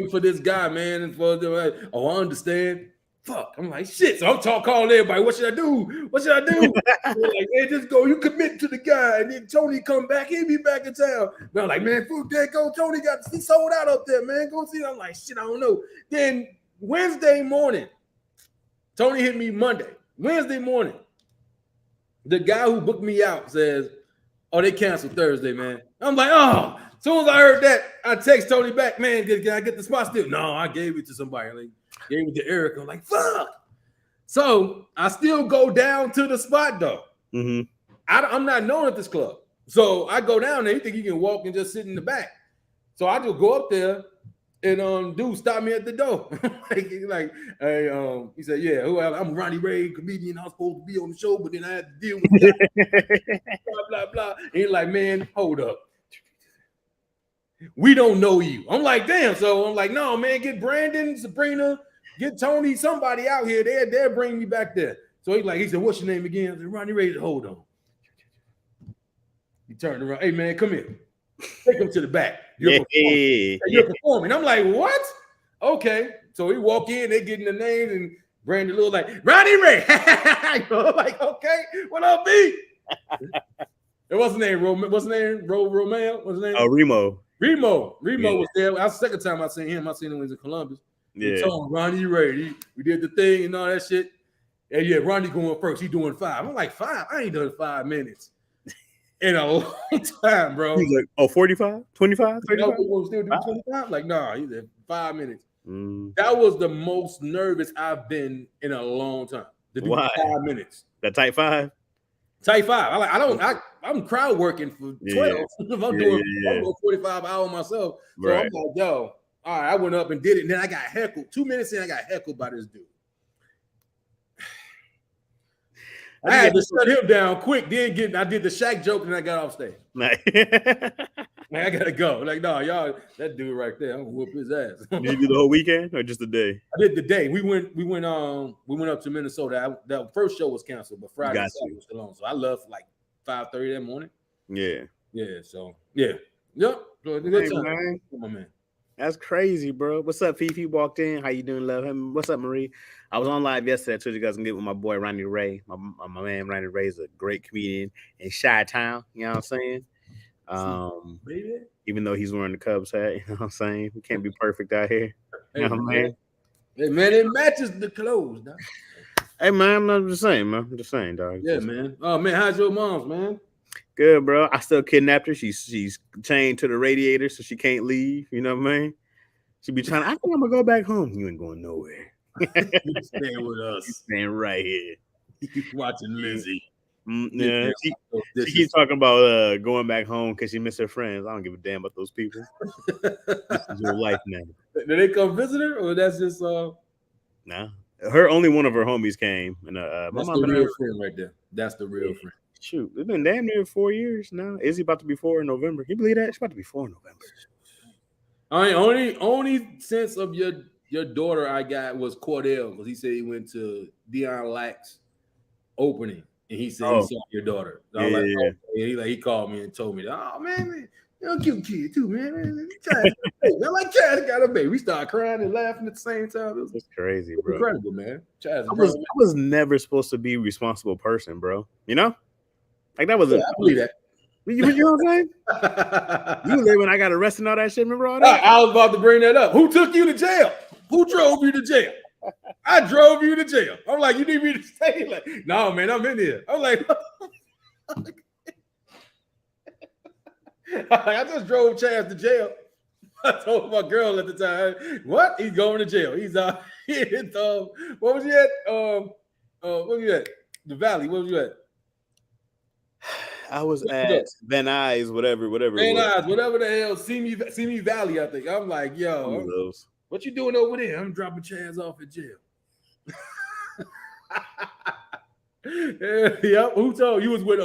for this guy, man. And I understand. Fuck, I'm like, shit. So I'm calling everybody. What should I do? Like, hey, just go. You commit to the guy, and then Tony come back. He'll be back in town. And I'm like, man, fuck that. Go. Tony he sold out up there, man. Go see. I'm like, shit, I don't know. Then Wednesday morning, Tony hit me Monday. Wednesday morning, the guy who booked me out says, oh, they canceled Thursday, man. I'm like, oh. As soon as I heard that, I text Tony back, man, can I get the spot still? No, I gave it to somebody. Like, gave it to Eric. I'm like, fuck. So I still go down to the spot though. I'm not known at this club. So I go down there. You think you can walk and just sit in the back. So I just go up there and dude stop me at the door. like, hey, he said, yeah, I'm Ronnie Ray, comedian. I was supposed to be on the show, but then I had to deal with that. blah, blah, blah. And he's like, man, hold up. We don't know you. I'm like, damn. So I'm like, no, man, get Brandon, Sabrina, get Tony, somebody out here. They'll bring me back there. So he said, what's your name again? I said, Ronnie Ray. Hold on. He turned around. Hey, man, come here. Take him to the back. You're performing. I'm like, what? Okay. So he walk in, they getting the name, and Brandon little like, Ronnie Ray. I'm like, okay, what up, B? What's his name? Romeo? What's his name? Oh, Remo. Remo was there. That was the second time I seen him. I seen him when he was in Columbus. Yeah. He told him, Ronnie Ray. We did the thing and all that shit. And yeah, Ronnie going first. He doing 5. I'm like, 5? I ain't done 5 minutes in a long time, bro. He's like, 45, 25, 35? Still do 25? Like, nah, he's at 5 minutes. That was the most nervous I've been in a long time. To do 5 minutes. That type 5? Type 5. I'm crowd working for 12. If I'm doing 45 hours myself. So I'm like, yo, all right, I went up and did it. And then I got heckled. 2 minutes in, I got heckled by this dude. I had to shut him down quick. Then I did the Shaq joke and I got off stage. Man, I gotta go. Like, no, y'all, that dude right there, I'm gonna whoop his ass. Did you do the whole weekend or just the day? I did the day. We went up to Minnesota. That first show was canceled, but Friday and Saturday was still on. So I left like 5:30 that morning. Yeah. Yeah. So yeah. Yep. So good time. Come on, man. That's crazy, bro. What's up, Fifi? Walked in. How you doing, love? Him. What's up, Marie? I was on live yesterday. I told you guys can get with my boy Ronnie Ray. My man Ronnie Ray is a great comedian in Chi-Town. You know what I'm saying? Even though he's wearing the Cubs hat, you know what I'm saying? We can't be perfect out here. You know what I mean? Hey, man, it matches the clothes, dog. Hey, man, I'm just saying, man. I'm just saying, dog. Yeah, man. Oh, man, how's your mom's, man? Good, bro. I still kidnapped her. She's chained to the radiator, so she can't leave. You know what I mean? She be trying. I think I'm gonna go back home. You ain't going nowhere. You staying with us. You staying right here. You watching Lizzie. Yeah, she keeps talking about going back home because she missed her friends. I don't give a damn about those people. This is your life now. Did they come visit her, or that's just Nah. Her only one of her homies came, and that's the real friend right there. That's the real friend. Shoot, it's been damn near 4 years now. Izzy about to be 4 in November. Can you believe that? She's about to be 4 in November. I mean, only sense of your daughter I got was Cordell, because he said he went to Deion Lack's opening and he said he saw your daughter. So I was like, okay. He called me and told me, oh man, you're a cute kid too, man. I like Chaz got a baby. We started crying and laughing at the same time. It's crazy, bro. Incredible, man. Chaz, I was never supposed to be a responsible person, bro. You know? Like that was I believe that. You know what I'm saying? You was there when I got arrested and all that shit. Remember all that? I was about to bring that up. Who took you to jail? Who drove you to jail? I drove you to jail. I'm like, you need me to stay? Like, no, man, I'm in here. I'm like, I just drove Chaz to jail. I told my girl at the time, what? He's going to jail. He's out. What was he at? What was you at? The Valley. What was you at? I was at Van Nuys, whatever. Van Nuys, whatever the hell. Simi Valley, I think. I'm like, yo, what you doing over there? I'm dropping Chaz off at jail. Yep. Who told you? Was with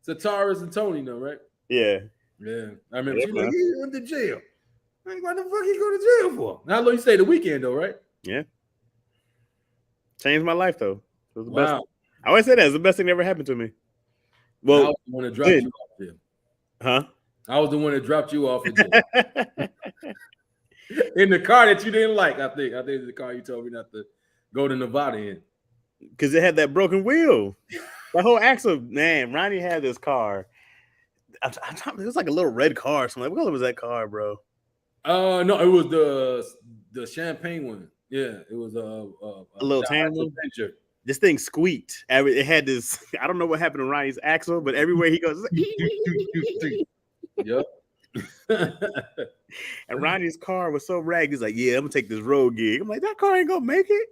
Sataris and Tony, though, right? Yeah. Yeah. I remember she like, he went to jail. Like, what the fuck he go to jail for? How long you stay the weekend though, right? Yeah. Changed my life though. It was the best. I always say that it's the best thing that ever happened to me. Well, I was the one that dropped you off there. Huh? I was the one that dropped you off in the car that you didn't like. I think it's the car you told me not to go to Nevada in. Because it had that broken wheel. The whole axle, man. Ronnie had this car. It was like a little red car. So I'm like, what color was that car, bro? No, it was the champagne one. Yeah, it was a little tan one. This thing squeaked. It had this. I don't know what happened to Ronnie's axle, but everywhere he goes, yep. And Ronnie's car was so ragged. He's like, "Yeah, I'm gonna take this road gig." I'm like, "That car ain't gonna make it.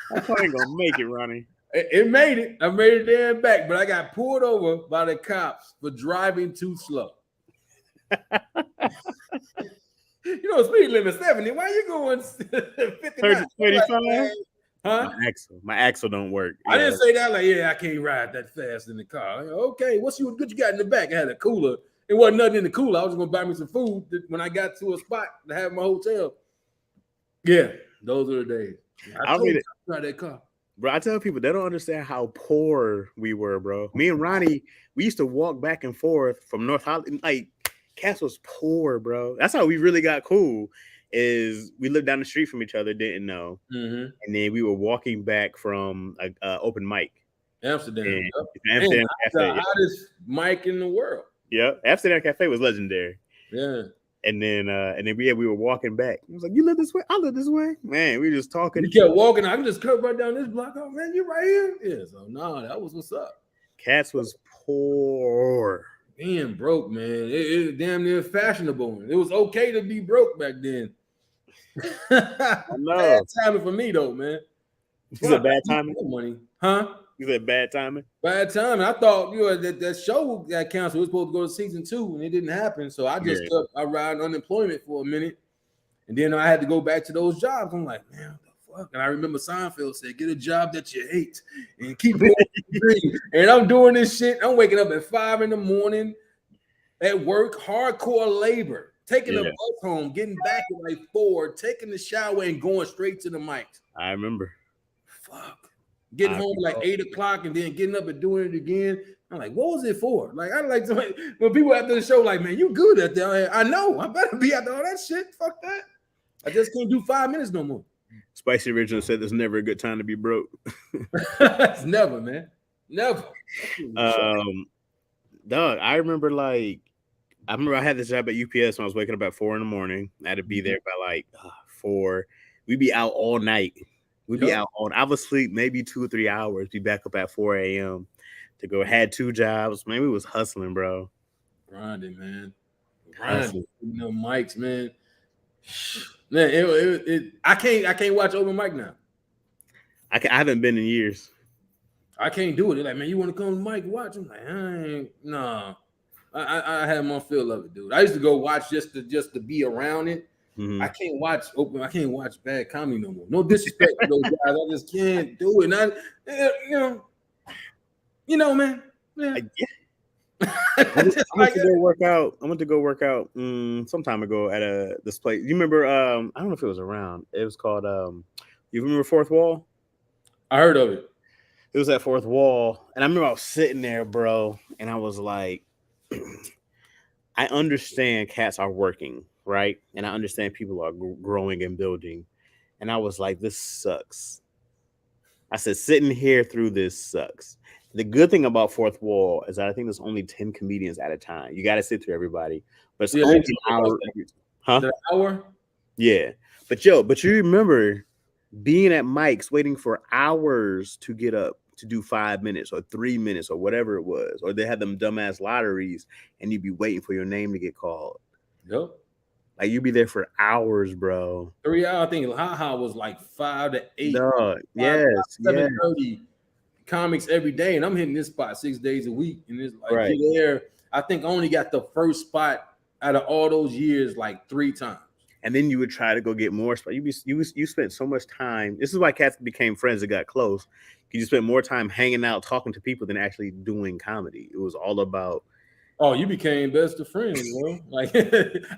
That car ain't gonna make it, Ronnie." It made it. I made it there and back, but I got pulled over by the cops for driving too slow. You know, speed limit 70. Why you going 59? 35? Huh? My axle don't work. I didn't say that. Like, I can't ride that fast in the car. Okay, what you got in the back? I had a cooler. It wasn't nothing in the cooler. I was gonna buy me some food when I got to a spot to have my hotel. Yeah, those are the days. I told you to try that car. Bro, I tell people they don't understand how poor we were, bro. Me and Ronnie, we used to walk back and forth from North Hollywood. Like, Cass was poor, bro. That's how we really got cool. Is we lived down the street from each other, didn't know, and then we were walking back from a open mic. Amsterdam Cafe. The hottest mic in the world. Yeah, Amsterdam Cafe was legendary. Yeah. And then we were walking back. I was like, "You live this way? I live this way." Man, we were just talking. You kept walking. I can just cut right down this block. Oh man, you right here? Yeah. So that was what's up. Cass was poor. Being broke, man. It damn near fashionable. It was okay to be broke back then. I know. Bad timing for me though, man. You said bad timing? Money, huh? You said bad timing? Bad timing. I thought that show got canceled. It was supposed to go to season 2, and it didn't happen. So I just took a ride unemployment for a minute, and then I had to go back to those jobs. I'm like, man, what the fuck? And I remember Seinfeld said, get a job that you hate and keep going. And I'm doing this shit. I'm waking up at 5 a.m. at work, hardcore labor, taking a bus home, getting back at like 4, taking the shower and going straight to the mics. I remember. Fuck. Getting home like 8 o'clock and then getting up and doing it again. I'm like, what was it for? Like, I like to, when people after the show, like, man, you good at that. I know. I better be after all that shit. Fuck that. I just can't do 5 minutes no more. Spicy Original said there's never a good time to be broke. It's never, man. Never. Dog, I remember I had this job at UPS when I was waking up at 4 a.m. I had to be there by like 4. We'd be out all night. We'd be out all. I would sleep maybe 2 or 3 hours. Be back up at 4 a.m. to go. Had 2 jobs. Man, we was hustling, bro. Grinding, man. Grinding. You know, mics, man. Man, I can't watch open mic now. I haven't been in years. I can't do it. They're like, man, you want to come to mic watch? I'm like, I had my feel of it, dude. I used to go watch just to be around it. Mm-hmm. I can't watch bad comedy no more. No disrespect to those guys. I just can't do it. And you know, man. Yeah. I went to go work out some time ago at this place. You remember? I don't know if it was around. It was called. You remember Fourth Wall? I heard of it. It was at Fourth Wall, and I remember I was sitting there, bro, and I was like, I understand cats are working, right? And I understand people are growing and building, and I was like, this sucks. I said, sitting here through this sucks. The good thing about Fourth Wall is that I think there's only 10 comedians at a time. You got to sit through everybody, but it's only an hour. Huh? An hour? Yeah, but you remember being at mics waiting for hours to get up to do 5 minutes or 3 minutes or whatever it was, or they had them dumbass lotteries and you'd be waiting for your name to get called. Yep. Like you'd be there for hours, bro. 3 hours. I think Ha was like 5 to 8. No, yes, 7:30 comics every day, and I'm hitting this spot 6 days a week. And it's like there. I think I only got the first spot out of all those years like 3 times. And then you would try to go get more spots. You spent so much time. This is why cats became friends that got close. You spent more time hanging out, talking to people than actually doing comedy. It was all about. Oh, you became best of friends, bro. Like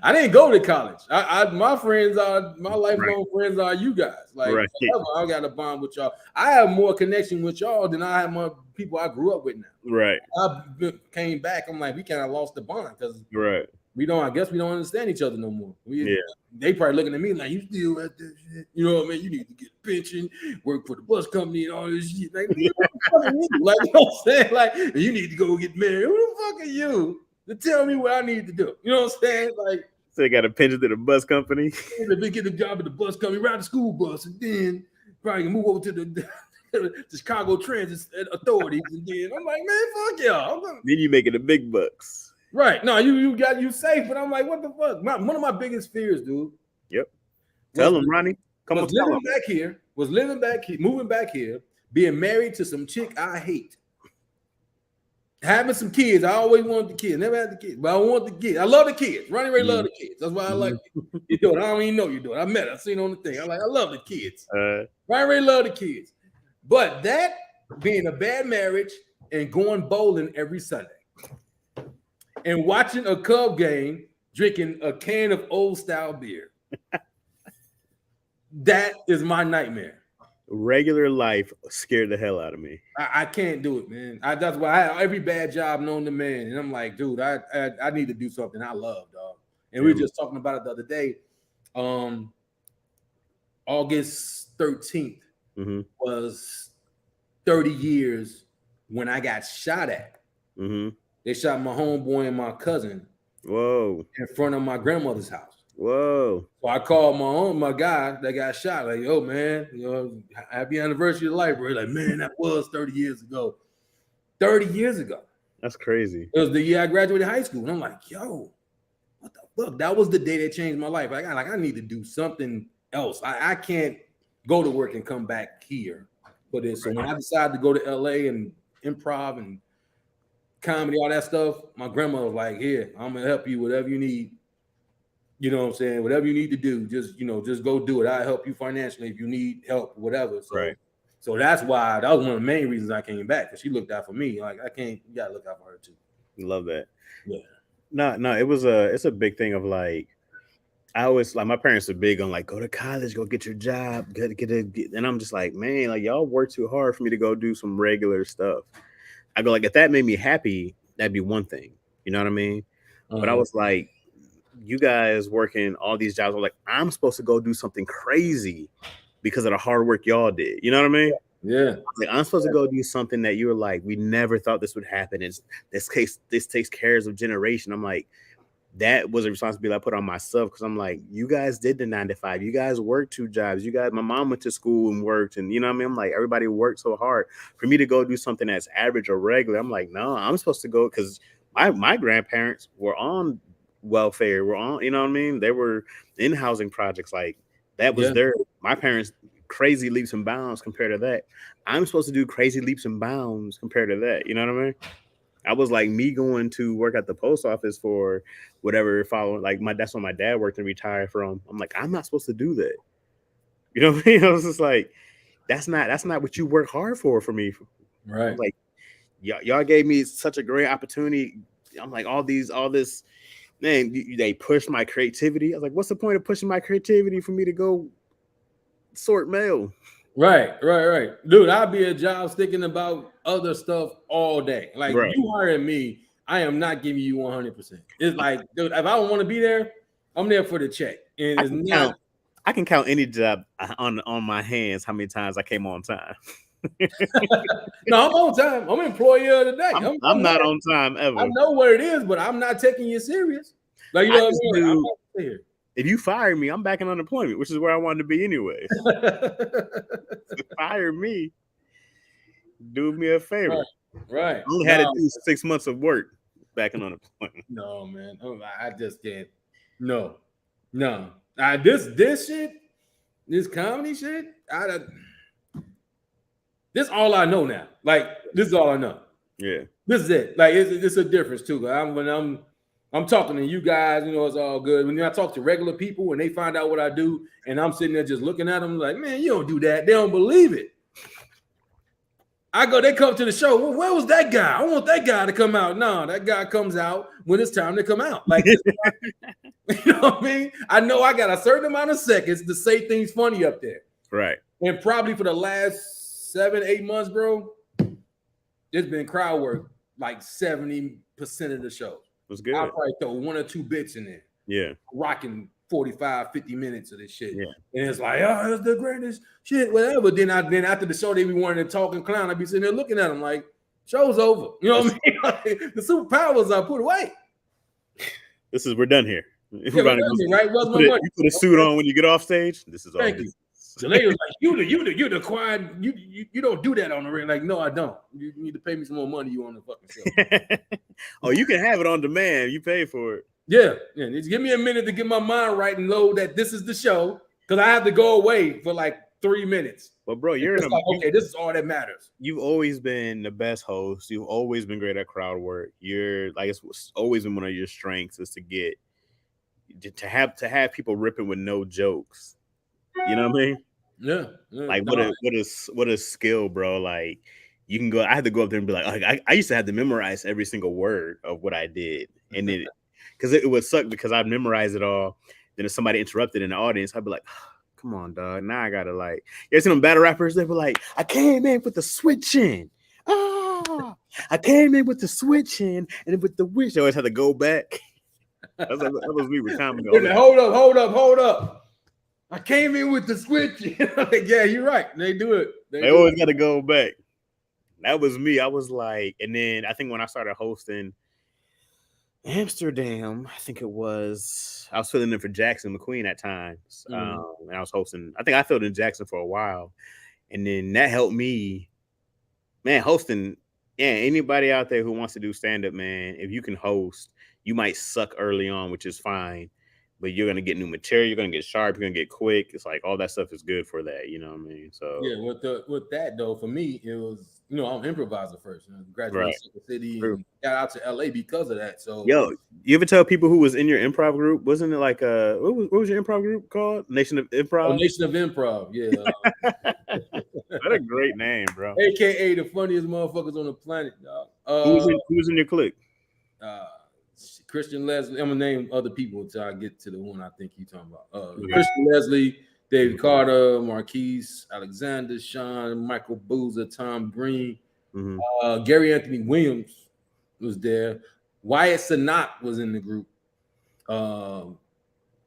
I didn't go to college. My friends are my lifelong friends are you guys. Like I got a bond with y'all. I have more connection with y'all than I have my people I grew up with now. Right. I came back. I'm like, we kind of lost the bond because I guess we don't understand each other no more. They probably looking at me like, you still at this shit. You know what I mean? You need to get a pension, work for the bus company and all this shit. Like, like, you know what I'm saying? Like, you need to go get married. Who the fuck are you to tell me what I need to do? You know what I'm saying? Like, so they got a pension to the bus company. They get a job at the bus company, ride the school bus, and then probably move over to the Chicago Transit Authorities. And then I'm like, man, fuck y'all. Then you making the big bucks. Right. No, you got you safe, but I'm like, what the fuck? One of my biggest fears, dude. Yep. Tell them, Ronnie. Come on. Moving back here, being married to some chick I hate. Having some kids. I always wanted the kids. Never had the kids, but I want the kids. I love the kids. Ronnie Ray love the kids. That's why I like you do it. I don't even know you do it. I met her. I seen on the thing. I love the kids. Ronnie Ray love the kids. But that being a bad marriage and going bowling every Sunday. And watching a Cub game, drinking a can of old style beer. That is my nightmare. Regular life scared the hell out of me. I can't do it, man. That's why I have every bad job known to man. And I'm like, dude, I need to do something I love, dog. And we were just talking about it the other day. August 13th was 30 years when I got shot at. Mm-hmm. They shot my homeboy and my cousin. Whoa! In front of my grandmother's house. Whoa! So I called my guy that got shot. Like, yo, man, happy anniversary of life, bro. Like, man, that was 30 years ago. 30 years ago. That's crazy. It was the year I graduated high school, and I'm like, yo, what the fuck? That was the day that changed my life. I need to do something else. I can't go to work and come back here for this. So when I decided to go to LA and improv and comedy, all that stuff, my grandmother was like, here, I'm gonna help you, whatever you need. You know what I'm saying? Whatever you need to do, just go do it. I'll help you financially if you need help, whatever. So, right. So that's why that was one of the main reasons I came back, because she looked out for me. Like you gotta look out for her too. Love that. Yeah. No, it's a big thing of like, I always like, my parents are big on like, go to college, go get your job, and I'm just like, man, like y'all work too hard for me to go do some regular stuff. I go like, if that made me happy, that'd be one thing. You know what I mean? But I was like, you guys working all these jobs, I'm like, I'm supposed to go do something crazy because of the hard work y'all did. You know what I mean? Yeah. Like, I'm supposed to go do something that you were like, we never thought this would happen. This takes cares of generation. I'm like, that was a responsibility I put on myself, because I'm like, you guys did the 9 to 5. You guys worked 2 jobs. My mom went to school and worked, and you know what I mean? I'm like, everybody worked so hard. For me to go do something that's average or regular, I'm like, no, I'm supposed to go, because my grandparents were on welfare, were on, you know what I mean? They were in housing projects. Like, that was my parents' crazy leaps and bounds compared to that. I'm supposed to do crazy leaps and bounds compared to that. You know what I mean? I was like, me going to work at the post office for whatever following, like that's when my dad worked and retired from. I'm like, I'm not supposed to do that. You know what I mean? I was just like, that's not what you work hard for me. Right. I'm like, y'all gave me such a great opportunity. I'm like, all this, man, they pushed my creativity. I was like, what's the point of pushing my creativity for me to go sort mail? Right. Dude, I'll be a job sticking about other stuff all day. Like, you hiring me, I am not giving you 100%. It's like, dude, if I don't want to be there, I'm there for the check. And I can count any job on my hands how many times I came on time. No, I'm on time. I'm employee of the day. I'm not on time ever. I know what it is, but I'm not taking you serious. Like, you know what I mean? If you fire me, I'm back in unemployment, which is where I wanted to be anyway. Fire me. Do me a favor. Right. I only had to do 6 months of work back in unemployment. No, man. I just can't. No. This shit, this comedy shit, this is all I know now. Like, this is all I know. Yeah. This is it. Like, it's a difference too. When I'm talking to you guys, it's all good. When I talk to regular people and they find out what I do, and I'm sitting there just looking at them like, man, you don't do that. They don't believe it. They come to the show. Well, where was that guy? I want that guy to come out. No, that guy comes out when it's time to come out. Like, you know what I mean? I know I got a certain amount of seconds to say things funny up there. Right. And probably for the last 7-8 months, bro, there's been crowd work like 70% of the show. Was good. I'll probably throw 1 or 2 bits in there. Yeah. Rocking 45, 50 minutes of this shit. Yeah. And it's like, oh, it's the greatest shit, whatever. Then after the show, they be wanting to talk and clown. I'd be sitting there looking at them like, show's over. You know what I mean? Like, the superpowers are put away. We're done here. Yeah, we're done here, right? You put a suit on when you get off stage. This is all. Thank you. So they was like, you the quiet, you don't do that on the ring. Like, no, I don't. You need to pay me some more money. You on the fucking show. Oh, you can have it on demand. You pay for it. Yeah. Just give me a minute to get my mind right and know that this is the show, because I have to go away for like 3 minutes. But bro, okay, this is all that matters. You've always been the best host. You've always been great at crowd work. You're like, it's always been one of your strengths is to have people ripping with no jokes. You know what I mean? Yeah. Like, what a skill, bro. Like, you can go. I had to go up there and be like, I used to have to memorize every single word of what I did, and then because it would suck because I'd memorize it all. Then if somebody interrupted in the audience, I'd be like, oh, come on, dog. Now I gotta like. You see them battle rappers? They were like, I came in with the switch in. I came in with the switch in, and with the wish, I always had to go back. That was me with comedy. Hold up. I came in with the switch. Like, yeah, you're right. They do it. They always got to go back. That was me. I was like, and then I think when I started hosting Amsterdam, I think it was, I was filling in for Jackson McQueen at times. And I was hosting, I think I filled in Jackson for a while. And then that helped me, man, hosting. Yeah, anybody out there who wants to do stand-up, man, if you can host, you might suck early on, which is fine. but you're gonna get new material. You're gonna get sharp. You're gonna get quick. It's like all that stuff is good for that. You know what I mean? So yeah, with that though, for me, it was I'm an improviser first. Graduated right. Second City and got out to LA because of that. So yo, you ever tell people who was in your improv group? Wasn't it like what was your improv group called? Nation of Improv. Oh, Nation of Improv. Yeah. What a great name, bro. AKA the funniest motherfuckers on the planet, dog. Who was in your clique? Christian Leslie. I'm gonna name other people until I get to the one I think you're talking about. Christian Leslie, David Carter, Marquise Alexander, Sean, Michael Boozer, Tom Green, Gary Anthony Williams was there. Wyatt Sanat was in the group. What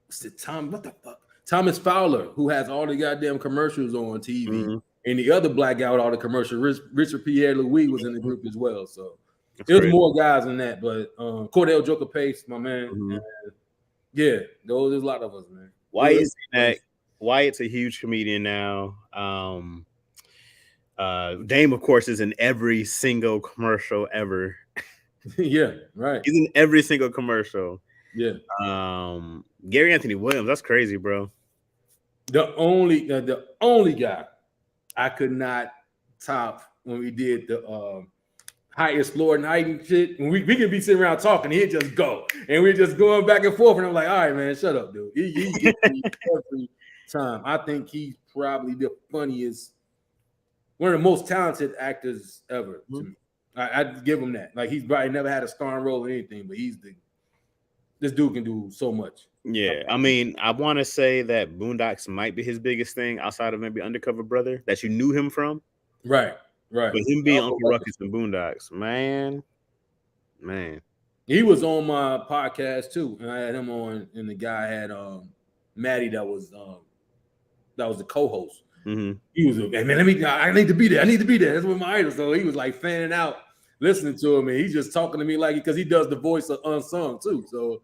the fuck? Thomas Fowler, who has all the goddamn commercials on TV, and the other black guy with all the commercials, Richard Pierre Louis, was in the group as well. So there's more guys than that, but Cordell Joker Pace, my man. Yeah, there's a lot of us, man. Wyatt's a huge comedian now. Dame, of course, is in every single commercial ever. Yeah, right. He's in every single commercial. Yeah. Gary Anthony Williams, that's crazy, bro. The only guy I could not top when we did the high exploring height and shit. When we could be sitting around talking, he'd just go, and we're just going back and forth. And I'm like, all right, man, shut up, dude. He gets me every time. I think he's probably the funniest, one of the most talented actors ever to me. I'd give him that. Like, he's probably never had a starring role in anything, but this dude can do so much. Yeah, I mean, I want to say that Boondocks might be his biggest thing outside of maybe Undercover Brother that you knew him from. Right. But him being Uncle Ruckus and Boondocks, man. He was on my podcast too, and I had him on, and the guy had Maddie that was the co-host. He was like, man, I need to be there. That's what my idol. So he was like fanning out, listening to him, and he's just talking to me like, because he does the voice of Unsung too. So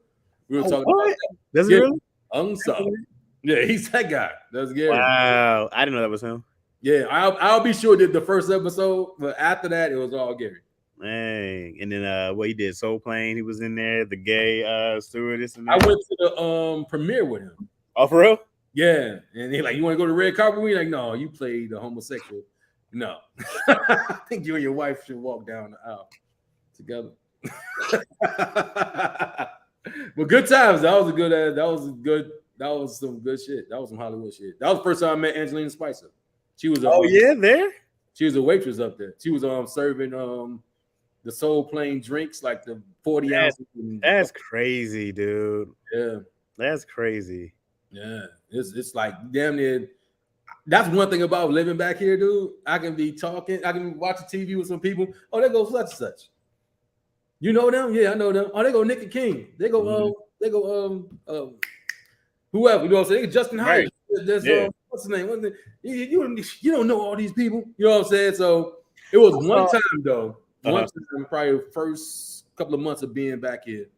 we were talking about that. Does he really? Unsung. Yeah, he's that guy. That's Gary. Wow, I didn't know that was him. Yeah, I'll be sure did the first episode, but after that, it was all Gary. Dang. And then what he did, Soul Plane, he was in there, the gay stewardess. I went to the premiere with him. Oh, for real? Yeah, and he like, you want to go to the red carpet? We like, no, you played the homosexual. No, I think you and your wife should walk down the aisle together. But good times. That was some good shit. That was some Hollywood shit. That was the first time I met Angelina Spicer. She was there. She was a waitress up there. She was serving the Soul Plane drinks, like the 40 ounces. That's crazy, dude. Yeah, that's crazy. Yeah, it's like damn near. That's one thing about living back here, dude. I can be talking, I can be watching TV with some people. Oh, there goes such and such. You know them? Yeah, I know them. Oh, they go Nick and King. They go whoever. You know what I'm saying? Justin Hyde. There's what's his name? You don't know all these people. You know what I'm saying? So it was one time though. One time, probably the first couple of months of being back here,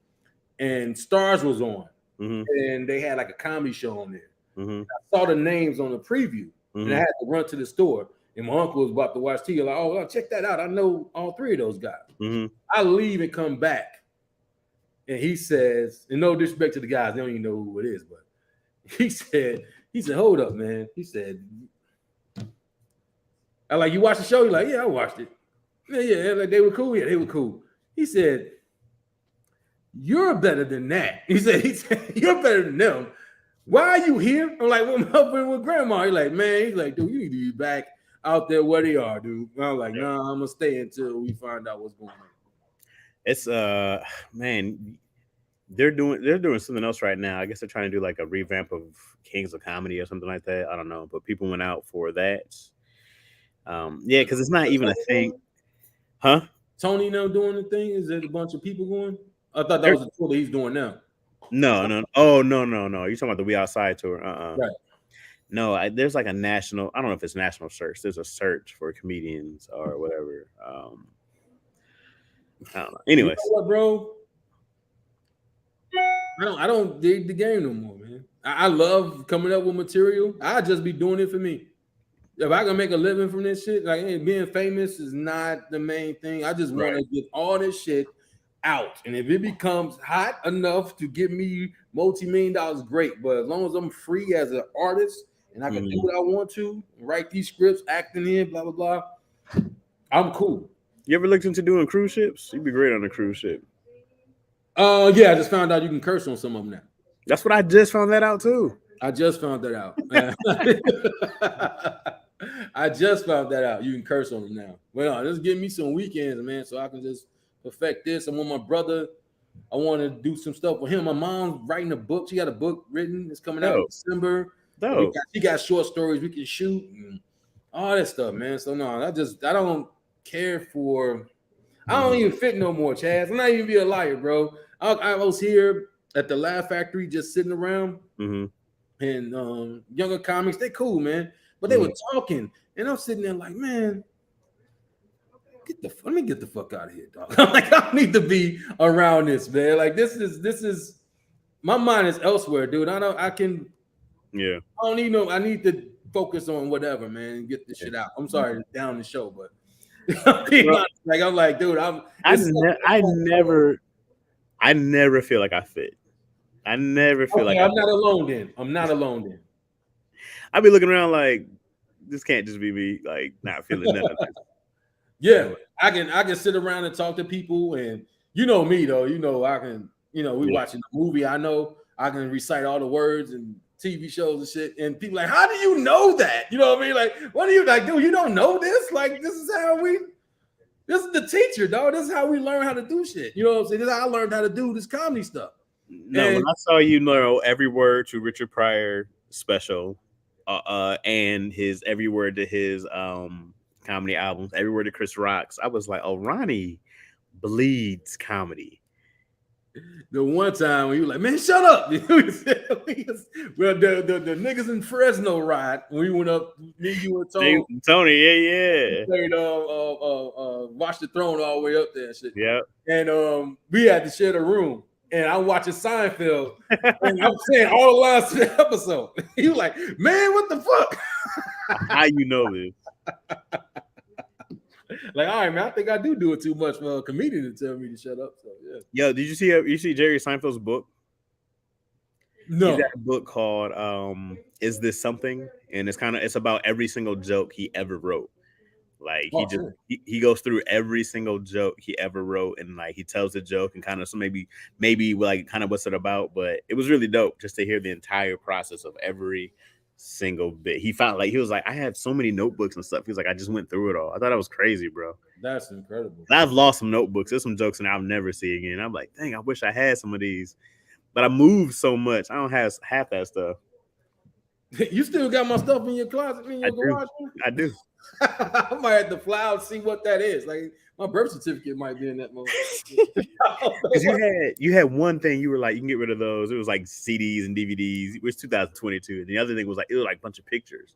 and Stars was on, and they had like a comedy show on there. I saw the names on the preview, and I had to run to the store. And my uncle was about to watch TV. Like, oh, check that out. I know all three of those guys. I leave and come back, and he says, and no disrespect to the guys, they don't even know who it is, but he said, hold up, man. He said, I like, you watched the show? You're like, yeah, I watched it. Yeah, like they were cool. Yeah, they were cool. He said, you're better than that. He said, you're better than them. Why are you here? I'm like, well, with grandma. He's like, man, he's like, dude, you need to be back out there where they are, dude. And I'm like, nah, I'm gonna stay until we find out what's going on. It's man, they're doing something else right now. I guess they're trying to do like a revamp of Kings of Comedy or something like that. I don't know, but people went out for that. Yeah, because it's not even a thing. Huh? Tony now doing the thing? Is there a bunch of people going? I thought that was a tour that he's doing now. No. Oh, no. You're talking about the We Outside tour. Right. No, there's like a national, I don't know if it's national search. There's a search for comedians or whatever. I don't know. Anyways. You know what, bro? I don't dig the game no more, man. I love coming up with material. I just be doing it for me. If I can make a living from this shit, like being famous is not the main thing. I just want to get all this shit out. And if it becomes hot enough to give me multi-million dollars, great. But as long as I'm free as an artist and I can do what I want to, write these scripts, acting in, blah, blah, blah, I'm cool. You ever looked into doing cruise ships? You'd be great on a cruise ship. Yeah, I just found out you can curse on some of them now. That's what I just found that out too. I just found that out. I just found that out. You can curse on them now. Well, just give me some weekends, man, so I can just perfect this. I want my brother. I want to do some stuff with him. My mom's writing a book. She got a book written. It's coming out in December. She got short stories we can shoot and all that stuff, man. So no, I don't care for. I don't even fit no more, Chaz. I'm not even be a liar, bro. I was here at the Laugh Factory just sitting around, and younger comics, they cool, man. But they were talking, and I'm sitting there like, man, let me get the fuck out of here, dog. I'm like, I need to be around this, man. Like, this is my mind is elsewhere, dude. I don't need no. I need to focus on whatever, man, and get this shit out. I'm sorry to down the show, but like I'm like, dude, I never feel like I fit. I never feel like I'm not alone then. I'm not alone then. I be looking around like this can't just be me, like not feeling nothing. Yeah, I can sit around and talk to people, and you know me though. You know I can. You know we watching the movie. I know I can recite all the words and TV shows and shit. And people like, how do you know that? You know what I mean? Like, what are you like, dude? You don't know this? Like, this is how we. This is the teacher, dog. This is how we learn how to do shit. You know what I'm saying? This is how I learned how to do this comedy stuff. No, when I saw you know every word to Richard Pryor special, and his every word to his comedy albums, every word to Chris Rock's, I was like, oh, Ronnie bleeds comedy. The one time when you were like, man, shut up. Well, the niggas in Fresno ride when we went up, me, you, and Tony, yeah. Played Watch the Throne all the way up there and shit. Yeah. And we had to share the room. And I'm watching Seinfeld, and I'm saying all the lines to the episode. He was like, man, what the fuck? How you know this? Like, all right, man, I think I do it too much for a comedian to tell me to shut up. So yeah. Yo, did you see Jerry Seinfeld's book? No. He's got a book called Is This Something? And it's about every single joke he ever wrote. Like he goes through every single joke he ever wrote, and like he tells the joke and kind of so maybe like kind of what's it about. But it was really dope just to hear the entire process of every single bit. He was like, I have so many notebooks and stuff. He was like, I just went through it all. I thought that was crazy, bro. That's incredible. I've lost some notebooks. There's some jokes and I'll never see again. I'm like, dang, I wish I had some of these, but I moved so much. I don't have half that stuff. You still got my stuff in your closet, in your garage? I do. I might have to fly out and see what that is. Like my birth certificate might be in that moment. Because you had one thing you were like, you can get rid of those. It was like CDs and DVDs. It was 2022. And the other thing was like, it was like a bunch of pictures.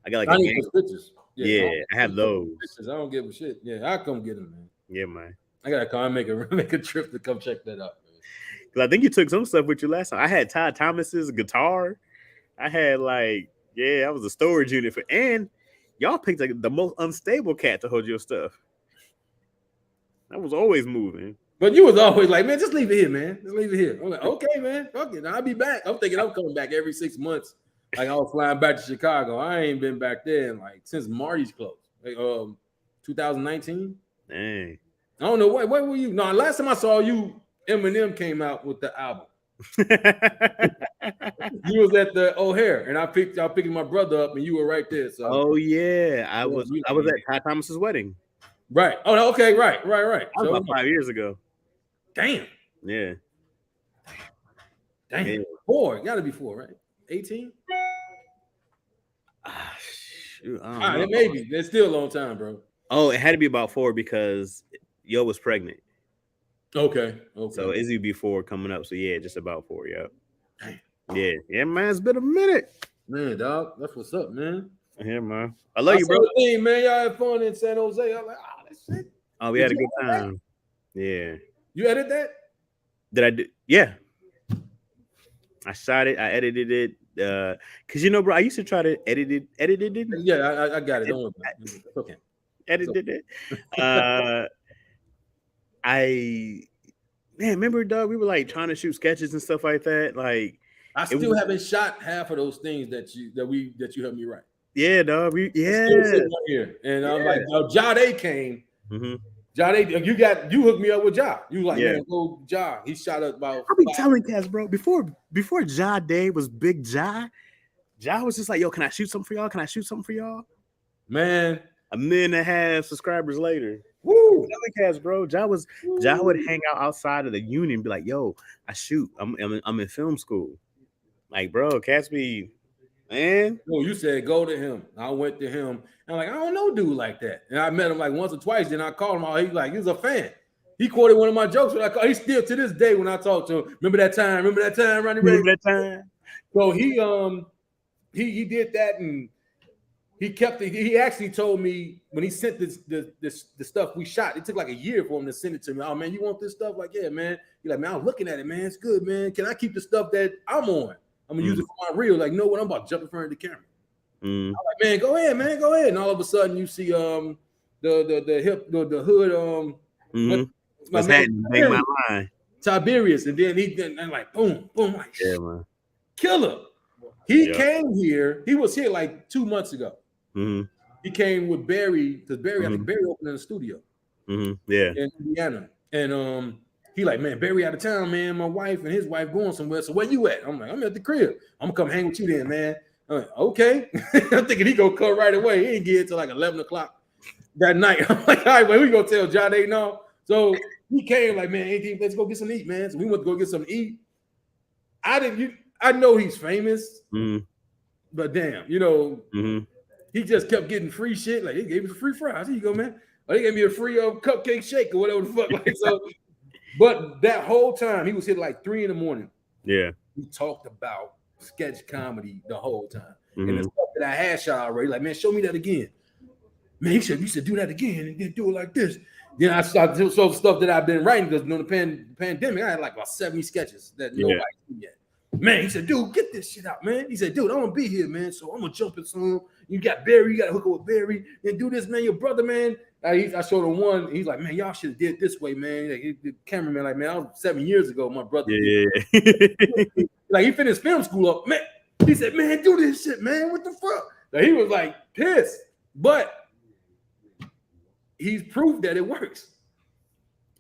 I got like pictures. Yeah, I have those. Pictures. I don't give a shit. Yeah, I'll come get them, man. Yeah, man. I gotta come make a trip to come check that out, man. Because I think you took some stuff with you last time. I had Todd Thomas's guitar. I had that was a storage unit and y'all picked like the most unstable cat to hold your stuff. I was always moving. But you was always like, man, just leave it here, man. Just leave it here. I'm like, okay, man. Fuck it. I'll be back. I'm thinking I'm coming back every 6 months. Like I was flying back to Chicago. I ain't been back there since Marty's closed. Like 2019. Dang. I don't know what were you? No, last time I saw you, Eminem came out with the album. You was at the O'Hare, and I picked my brother up, and you were right there. So, oh yeah, I was at Todd Thomas's wedding. Right. Oh, okay. Right. That was about 5 years ago. Damn. Yeah. Damn. Yeah. 4. Got to be 4, right? 18. Shoot, all right, maybe. It's still a long time, bro. Oh, it had to be about 4 because Yo was pregnant. Okay. So Izzy be 4 coming up. So yeah, just about 4. Yep. Yeah, man. It's been a minute. Man, dog. That's what's up, man. Yeah, man. I love you, bro. Man, y'all had fun in San Jose. I'm like, that's it. Oh, we had a good time. Yeah. You edit that? Did I do? Yeah. I shot it. I edited it. Cause bro, I used to try to edit it. Yeah, I got it. Don't worry about it. It's okay. Edited it. I Man, remember, dog? We were like trying to shoot sketches and stuff like that. Like, I still haven't shot half of those things that you helped me write. Yeah, dog. Still sitting right here, and I'm like, Jade came. Mm-hmm. Jade, you hooked me up with Ja. You like, man, go Ja. He shot up about. I'll be telling cats, bro. Before Jade was Big Ja was just like, yo, can I shoot something for y'all? Can I shoot something for y'all? Man, 1.5 million subscribers later. Woo! Cats, bro. Ja would hang out outside of the union and be like, yo, I shoot. I'm in film school. Like, bro, cats be, man. No, you said go to him. I went to him. And I'm like, I don't know dude like that. And I met him like once or twice. Then I called him out. He's a fan. He quoted one of my jokes when I called. He still to this day when I talk to him. Remember that time, Ronnie Ray? Remember that time? So he did that, and he kept it. He actually told me when he sent the stuff we shot, it took like a year for him to send it to me. Oh man, you want this stuff? Like, yeah, man. He's like, man, I'm looking at it, man. It's good, man. Can I keep the stuff that I'm on? I'm gonna use it for my reel. Like, no, what I'm about to jump in front of the camera. I'm like, man, go ahead, man, go ahead. And all of a sudden, you see the hood What's happening? Bang my line. Tiberius, and then like boom, like man. Killer. He came here. He was here like 2 months ago. Mm-hmm. He came with Barry because Barry, I think Barry opened in the studio. Yeah, in Indiana, and he like, man, Barry out of town, man. My wife and his wife going somewhere. So where you at? I'm like, I'm at the crib. I'm gonna come hang with you then, man. I'm like, okay. I'm thinking he gonna come right away. He didn't get till like 11 o'clock that night. I'm like, all right, well, we gonna tell Jade no. So he came like, man, anything, let's go get something to eat, man. So we went to go get something to eat. I know he's famous, but damn, he just kept getting free shit. Like, he gave me free fries. Here you go, man. Or they gave me a free cupcake shake or whatever the fuck. Like, so, but that whole time he was here like 3 a.m. Yeah, we talked about sketch comedy the whole time, and the stuff that I had shot already. Like, man, show me that again. Man, he said you should do that again and then do it like this. Then I started to show stuff that I've been writing because during the pandemic, I had like about 70 sketches that nobody knew yet. Man, he said, dude, get this shit out, man. He said, dude, I'm gonna be here, man. So I'm gonna jump in soon. You got Barry, you gotta hook up with Barry and do this, man. Your brother, man. I showed him one. He's like, man, y'all should have did it this way, man. Like, the cameraman, like, man, I was 7 years ago. My brother, like, he finished film school up, man. He said, man, do this shit, man. What the fuck? Like, he was like pissed, but he's proof that it works.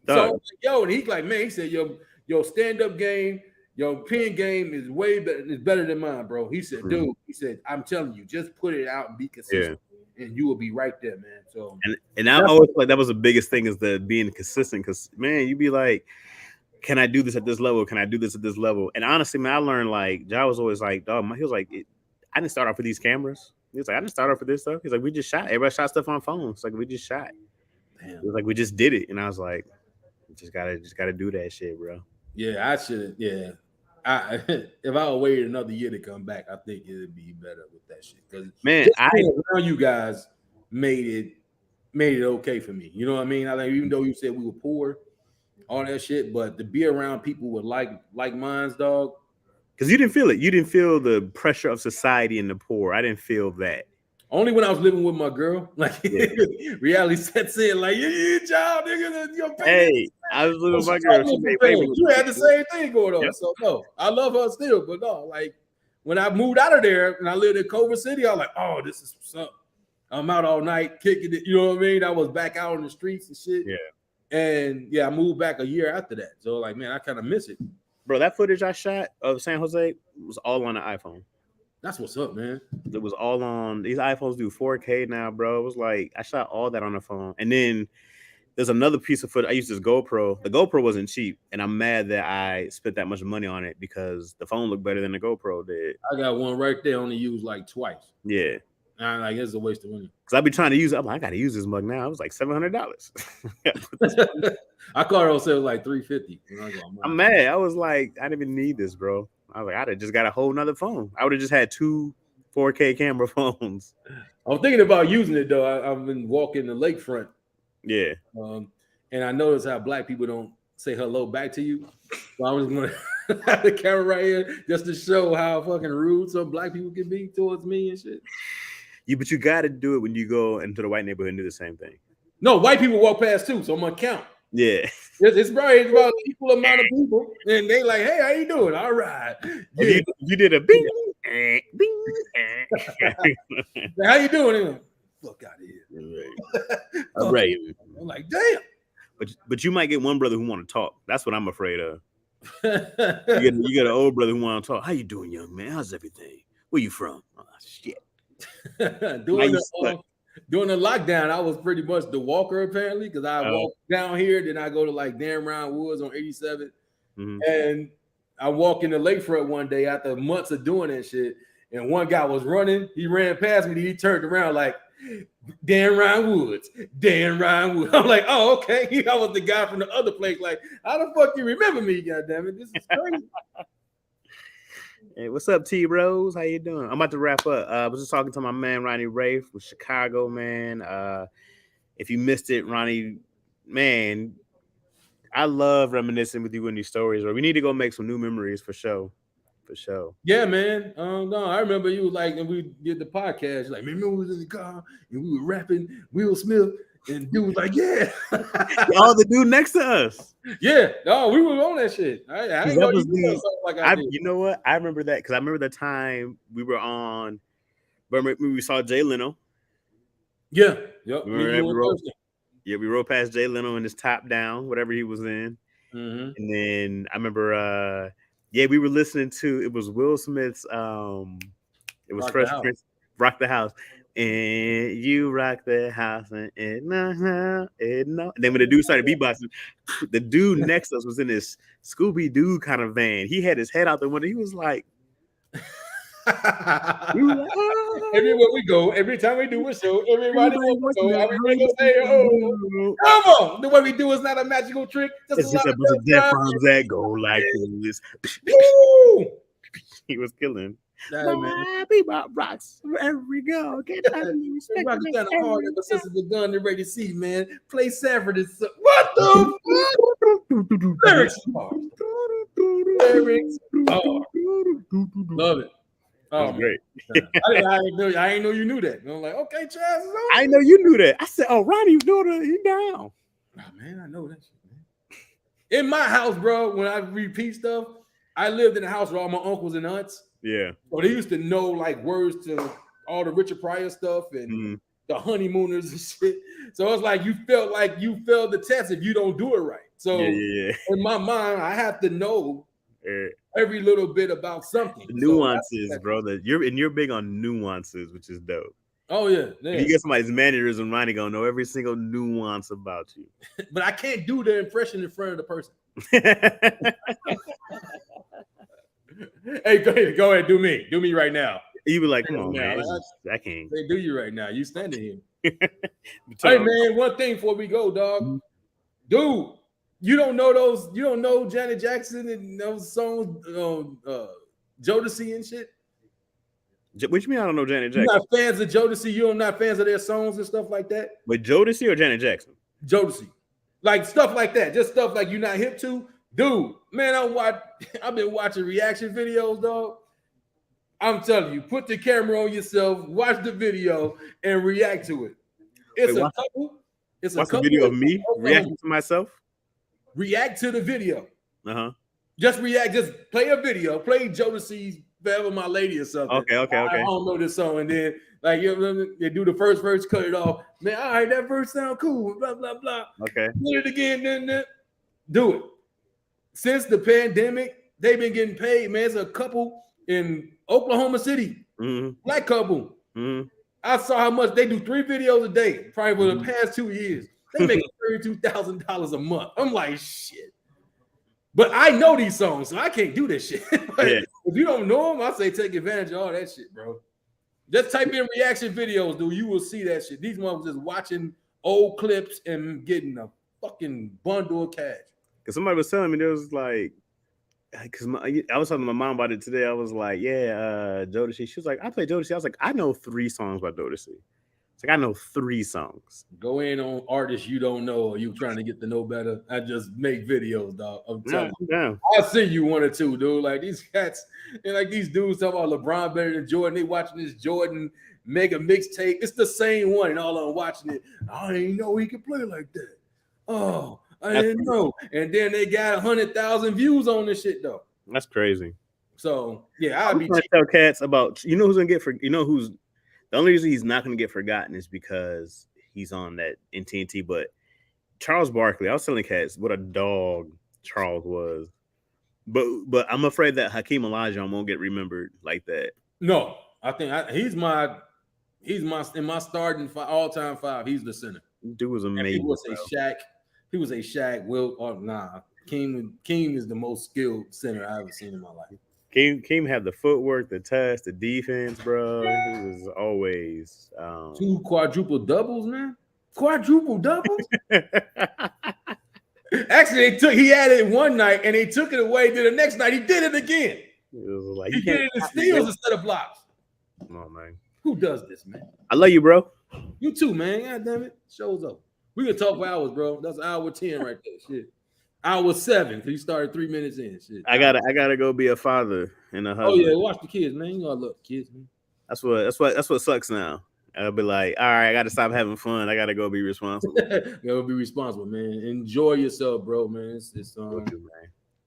So, yo, and he's like, man, he said, your stand-up game, your pen game is way better. It's better than mine, bro. He said, dude, he said, I'm telling you, just put it out and be consistent, and you will be right there, man. So, and I always feel like that was the biggest thing is the being consistent. Because man, you be like, can I do this at this level? Can I do this at this level? And honestly, man, I learned like Ja was always like, dog. He was like, I didn't start off with these cameras. He was like, I didn't start off with this stuff. He's like, we just shot. Everybody shot stuff on phones. Like we just shot. Damn. It was like we just did it, and I was like, just gotta do that shit, bro. Yeah, I should. Yeah. If I waited another year to come back, I think it'd be better with that shit. Because man, around you guys made it okay for me. You know what I mean? I like, even though you said we were poor, all that shit, but to be around people with like minds, dog. Because you didn't feel it. You didn't feel the pressure of society and the poor. I didn't feel that. Only when I was living with my girl, like reality sets in, like child, nigga, your hey, I was living with my girl. You had the same thing going on, so no, I love her still, but no, like when I moved out of there and I lived in Culver City, I was like, oh, this is what's up. I'm out all night kicking it, you know what I mean? I was back out on the streets and shit. Yeah, and I moved back a year after that, so like, man, I kind of miss it, bro. That footage I shot of San Jose was all on the iPhone. That's what's up, man. It was all on these iPhones do 4K now, bro. It was like I shot all that on the phone. And then there's another piece of footage. I used this GoPro. The GoPro wasn't cheap, and I'm mad that I spent that much money on it because the phone looked better than the GoPro did. I got one right there, only used like twice. Yeah. I like it's a waste of money. Because I've been trying to use it. I'm like, I gotta use this mug now. It was like $700. I caught it on sale like $350. I'm mad. I was like, I didn't even need this, bro. I was like, I'd have just got a whole nother phone. I would have just had 2 4K camera phones. I'm thinking about using it though. I've been walking the lakefront. Yeah. And I noticed how black people don't say hello back to you. So I was going to have the camera right here just to show how fucking rude some black people can be towards me and shit. But you got to do it when you go into the white neighborhood and do the same thing. No, white people walk past too, so I'm gonna count. Yeah. It's probably about an equal amount of people, and they like, hey, how you doing? All right. Yeah. You did a bing, bing. How you doing? Fuck out of here. Right. All right. I'm like, damn. But you might get one brother who want to talk. That's what I'm afraid of. you get an old brother who want to talk. How you doing, young man? How's everything? Where you from? Oh, shit. During the lockdown, I was pretty much the walker apparently, because I walk down here, then I go to like Dan Ryan Woods on 87, and I walk in the lakefront one day after months of doing that shit, and one guy was running. He ran past me. He turned around like, Dan Ryan Woods, Dan Ryan Woods. I'm like, oh, okay. I was the guy from the other place. Like, how the fuck you remember me? Goddammit, this is crazy. Hey, what's up, T-Rose? How you doing? I'm about to wrap up. I was just talking to my man Ronnie Rafe with Chicago, man. If you missed it, Ronnie, man, I love reminiscing with you in these stories. Or we need to go make some new memories for sure. For sure. Yeah, man. No, I remember you like, and we did the podcast. Like, remember we was in the car and we were rapping Will Smith, and dude was like, yeah. Oh, the dude next to us. Yeah. No, we were on that shit. I ain't know you did something like I did. You know what? I remember that because I remember the time we were on. Remember we saw Jay Leno. Yeah. Yep. We rode past Jay Leno in his top down, whatever he was in. And then I remember we were listening to, it was Will Smith's it was Fresh Prince, Rock the House. And you rock the house and no. And then when the dude started beatboxing, the dude next to us was in this Scooby-Doo kind of van. He had his head out the window. He was like, everywhere we go, every time we do a show, everybody wants to say, oh, come on. The way we do is not a magical trick. It's just a bunch of death bombs that go like this. He was killing. My bebop rocks wherever we go. Get out of here. Rocky kind of hard ever since the gun they're ready to see, man. Play Sanford is what the fuck? Lyrics are. Love it. Oh, great. I didn't know you knew that. And I'm like, okay, Chaz. I know you knew that. I said, oh, Ronnie, he down. Oh, man, I know that shit, man. In my house, bro, when I repeat stuff, I lived in a house with all my uncles and aunts. Yeah. So they used to know like words to all the Richard Pryor stuff and the honeymooners and shit. So it's like you felt the test if you don't do it right. So in my mind, I have to know every little bit about something. The nuances, bro. You're big on nuances, which is dope. Oh yeah. If you get somebody's mannerism, Ronnie gonna know every single nuance about you. But I can't do the impression in front of the person. Hey, go ahead, do me right now. You be like, come on, man, I can't. They do you right now. You standing here. Hey, man, one thing before we go, dog. Dude, you don't know Janet Jackson and those songs, Jodeci and shit? What you mean I don't know Janet Jackson? You're not fans of Jodeci? You're not fans of their songs and stuff like that? But Jodeci or Janet Jackson? Jodeci. Like stuff like that. Just stuff like you're not hip to. Dude, man, I've been watching reaction videos, dog. I'm telling you, put the camera on yourself, watch the video, and react to it. It's a couple. It's a video of me reacting to myself. React to the video. Just react. Just play a video. Play Jodeci's "Forever My Lady" or something. Okay. I don't know this song, and then like they do the first verse, cut it off. Man, all right, that verse sound cool. Blah blah blah. Okay. Do it again. Then do it. Since the pandemic, they've been getting paid, man. It's a couple in Oklahoma City, black couple. I saw how much they do 3 videos a day, probably for the past 2 years. They make $32,000 a month. I'm like, shit. But I know these songs, so I can't do this shit. If you don't know them, I say take advantage of all that shit, bro. Just type in reaction videos, dude. You will see that shit. These ones just watching old clips and getting a fucking bundle of cash. Because somebody was telling me there was like, because I was talking to my mom about it today. I was like, Jodeci. She was like, I play Jodeci. I was like, I know 3 songs by Jodeci. It's like, I know 3 songs. Go in on artists you don't know or you trying to get to know better. I just make videos, dog. I'm telling you. I'll send you 1 or 2, dude. Like these cats, and like these dudes talking about LeBron better than Jordan. They watching this Jordan mega mixtape. It's the same one, and all of them watching it. I didn't know he could play like that. Oh, I didn't know. And then they got 100,000 views on this shit though. That's crazy. So yeah, I'll be trying to tell cats about who's gonna get who's the only reason he's not gonna get forgotten is because he's on that in TNT. But Charles Barkley, I was telling cats what a dog Charles was. But I'm afraid that Hakeem Olajuwon won't get remembered like that. No, I think he's my in my starting all-time five. He's the center. Dude was amazing. He was a Shaq. He was a Shaq. King is the most skilled center I've ever seen in my life. King had the footwork, the touch, the defense, bro. He was always 2 quadruple doubles, man. Quadruple doubles. Actually, he had it one night and they took it away. Then the next night he did it again. It was like he did it in steals instead of blocks. Come on, man. Who does this, man? I love you, bro. You too, man. God damn it. Show's up. We can talk for hours, bro. That's hour 10 right there. Shit. Hour 7 because you started 3 minutes in. Shit. I gotta go be a father and a husband. Oh yeah, watch the kids, man. You gotta love the kids, man. That's what sucks now. I'll be like, all right, I gotta stop having fun. I gotta go be responsible. Gotta be responsible, man. Enjoy yourself, bro, man.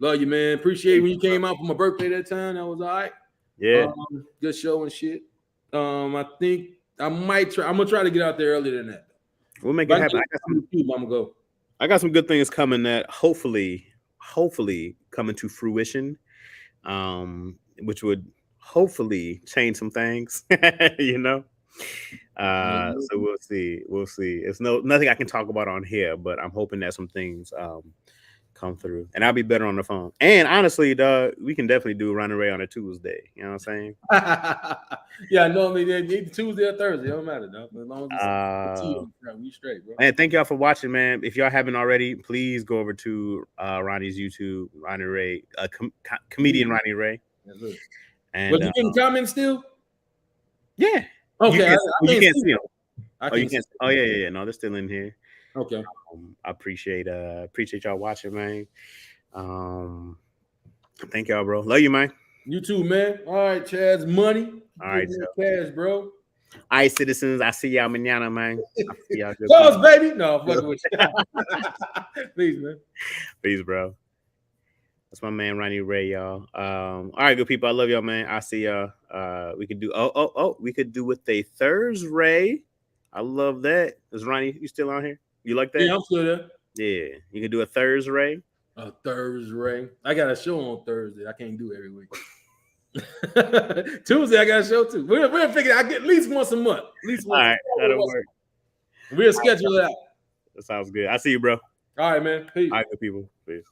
Love you, man. Appreciate when you came out for my birthday that time. That was all right. Yeah. Good show and shit. I think I might try. I'm gonna try to get out there earlier than that. We'll make it happen. I'm gonna go. I got some good things coming that hopefully coming to fruition, which would hopefully change some things, So we'll see. It's nothing I can talk about on here, but I'm hoping that some things come through, and I'll be better on the phone. And honestly, dog, we can definitely do Ronnie Ray on a Tuesday. You know what I'm saying? Yeah, normally they need Tuesday or Thursday. It don't matter, dog. As long as we straight, bro. And thank y'all for watching, man. If y'all haven't already, please go over to Ronnie's YouTube, Ronnie Ray, comedian Ronnie Ray. And but you getting comments still? Yeah. Okay. You can't see them. You can't. Oh yeah. No, they're still in here. Okay. I appreciate y'all watching, man. Thank y'all, bro. Love you, man. You too, man. All right, Chad's money. All right, cash, bro. All right, citizens. I see y'all mañana, man. I see y'all good. Close, baby. No, I'm fucking with you. Please, man. Please, bro. That's my man, Ronnie Ray, y'all. All right, good people. I love y'all, man. I see y'all. We could do. We could do with a Thursday. I love that. Is Ronnie, you still on here? You like that? Yeah, I'm still there. Yeah, you can do a Thursday. A Thursday. I got a show on Thursday. I can't do every week. Tuesday, I got a show too. We're figuring I get at least once a month. At least once. All right, that'll work. We'll schedule it out. That sounds good. I see you, bro. All right, man. Peace. All right, good people. Peace.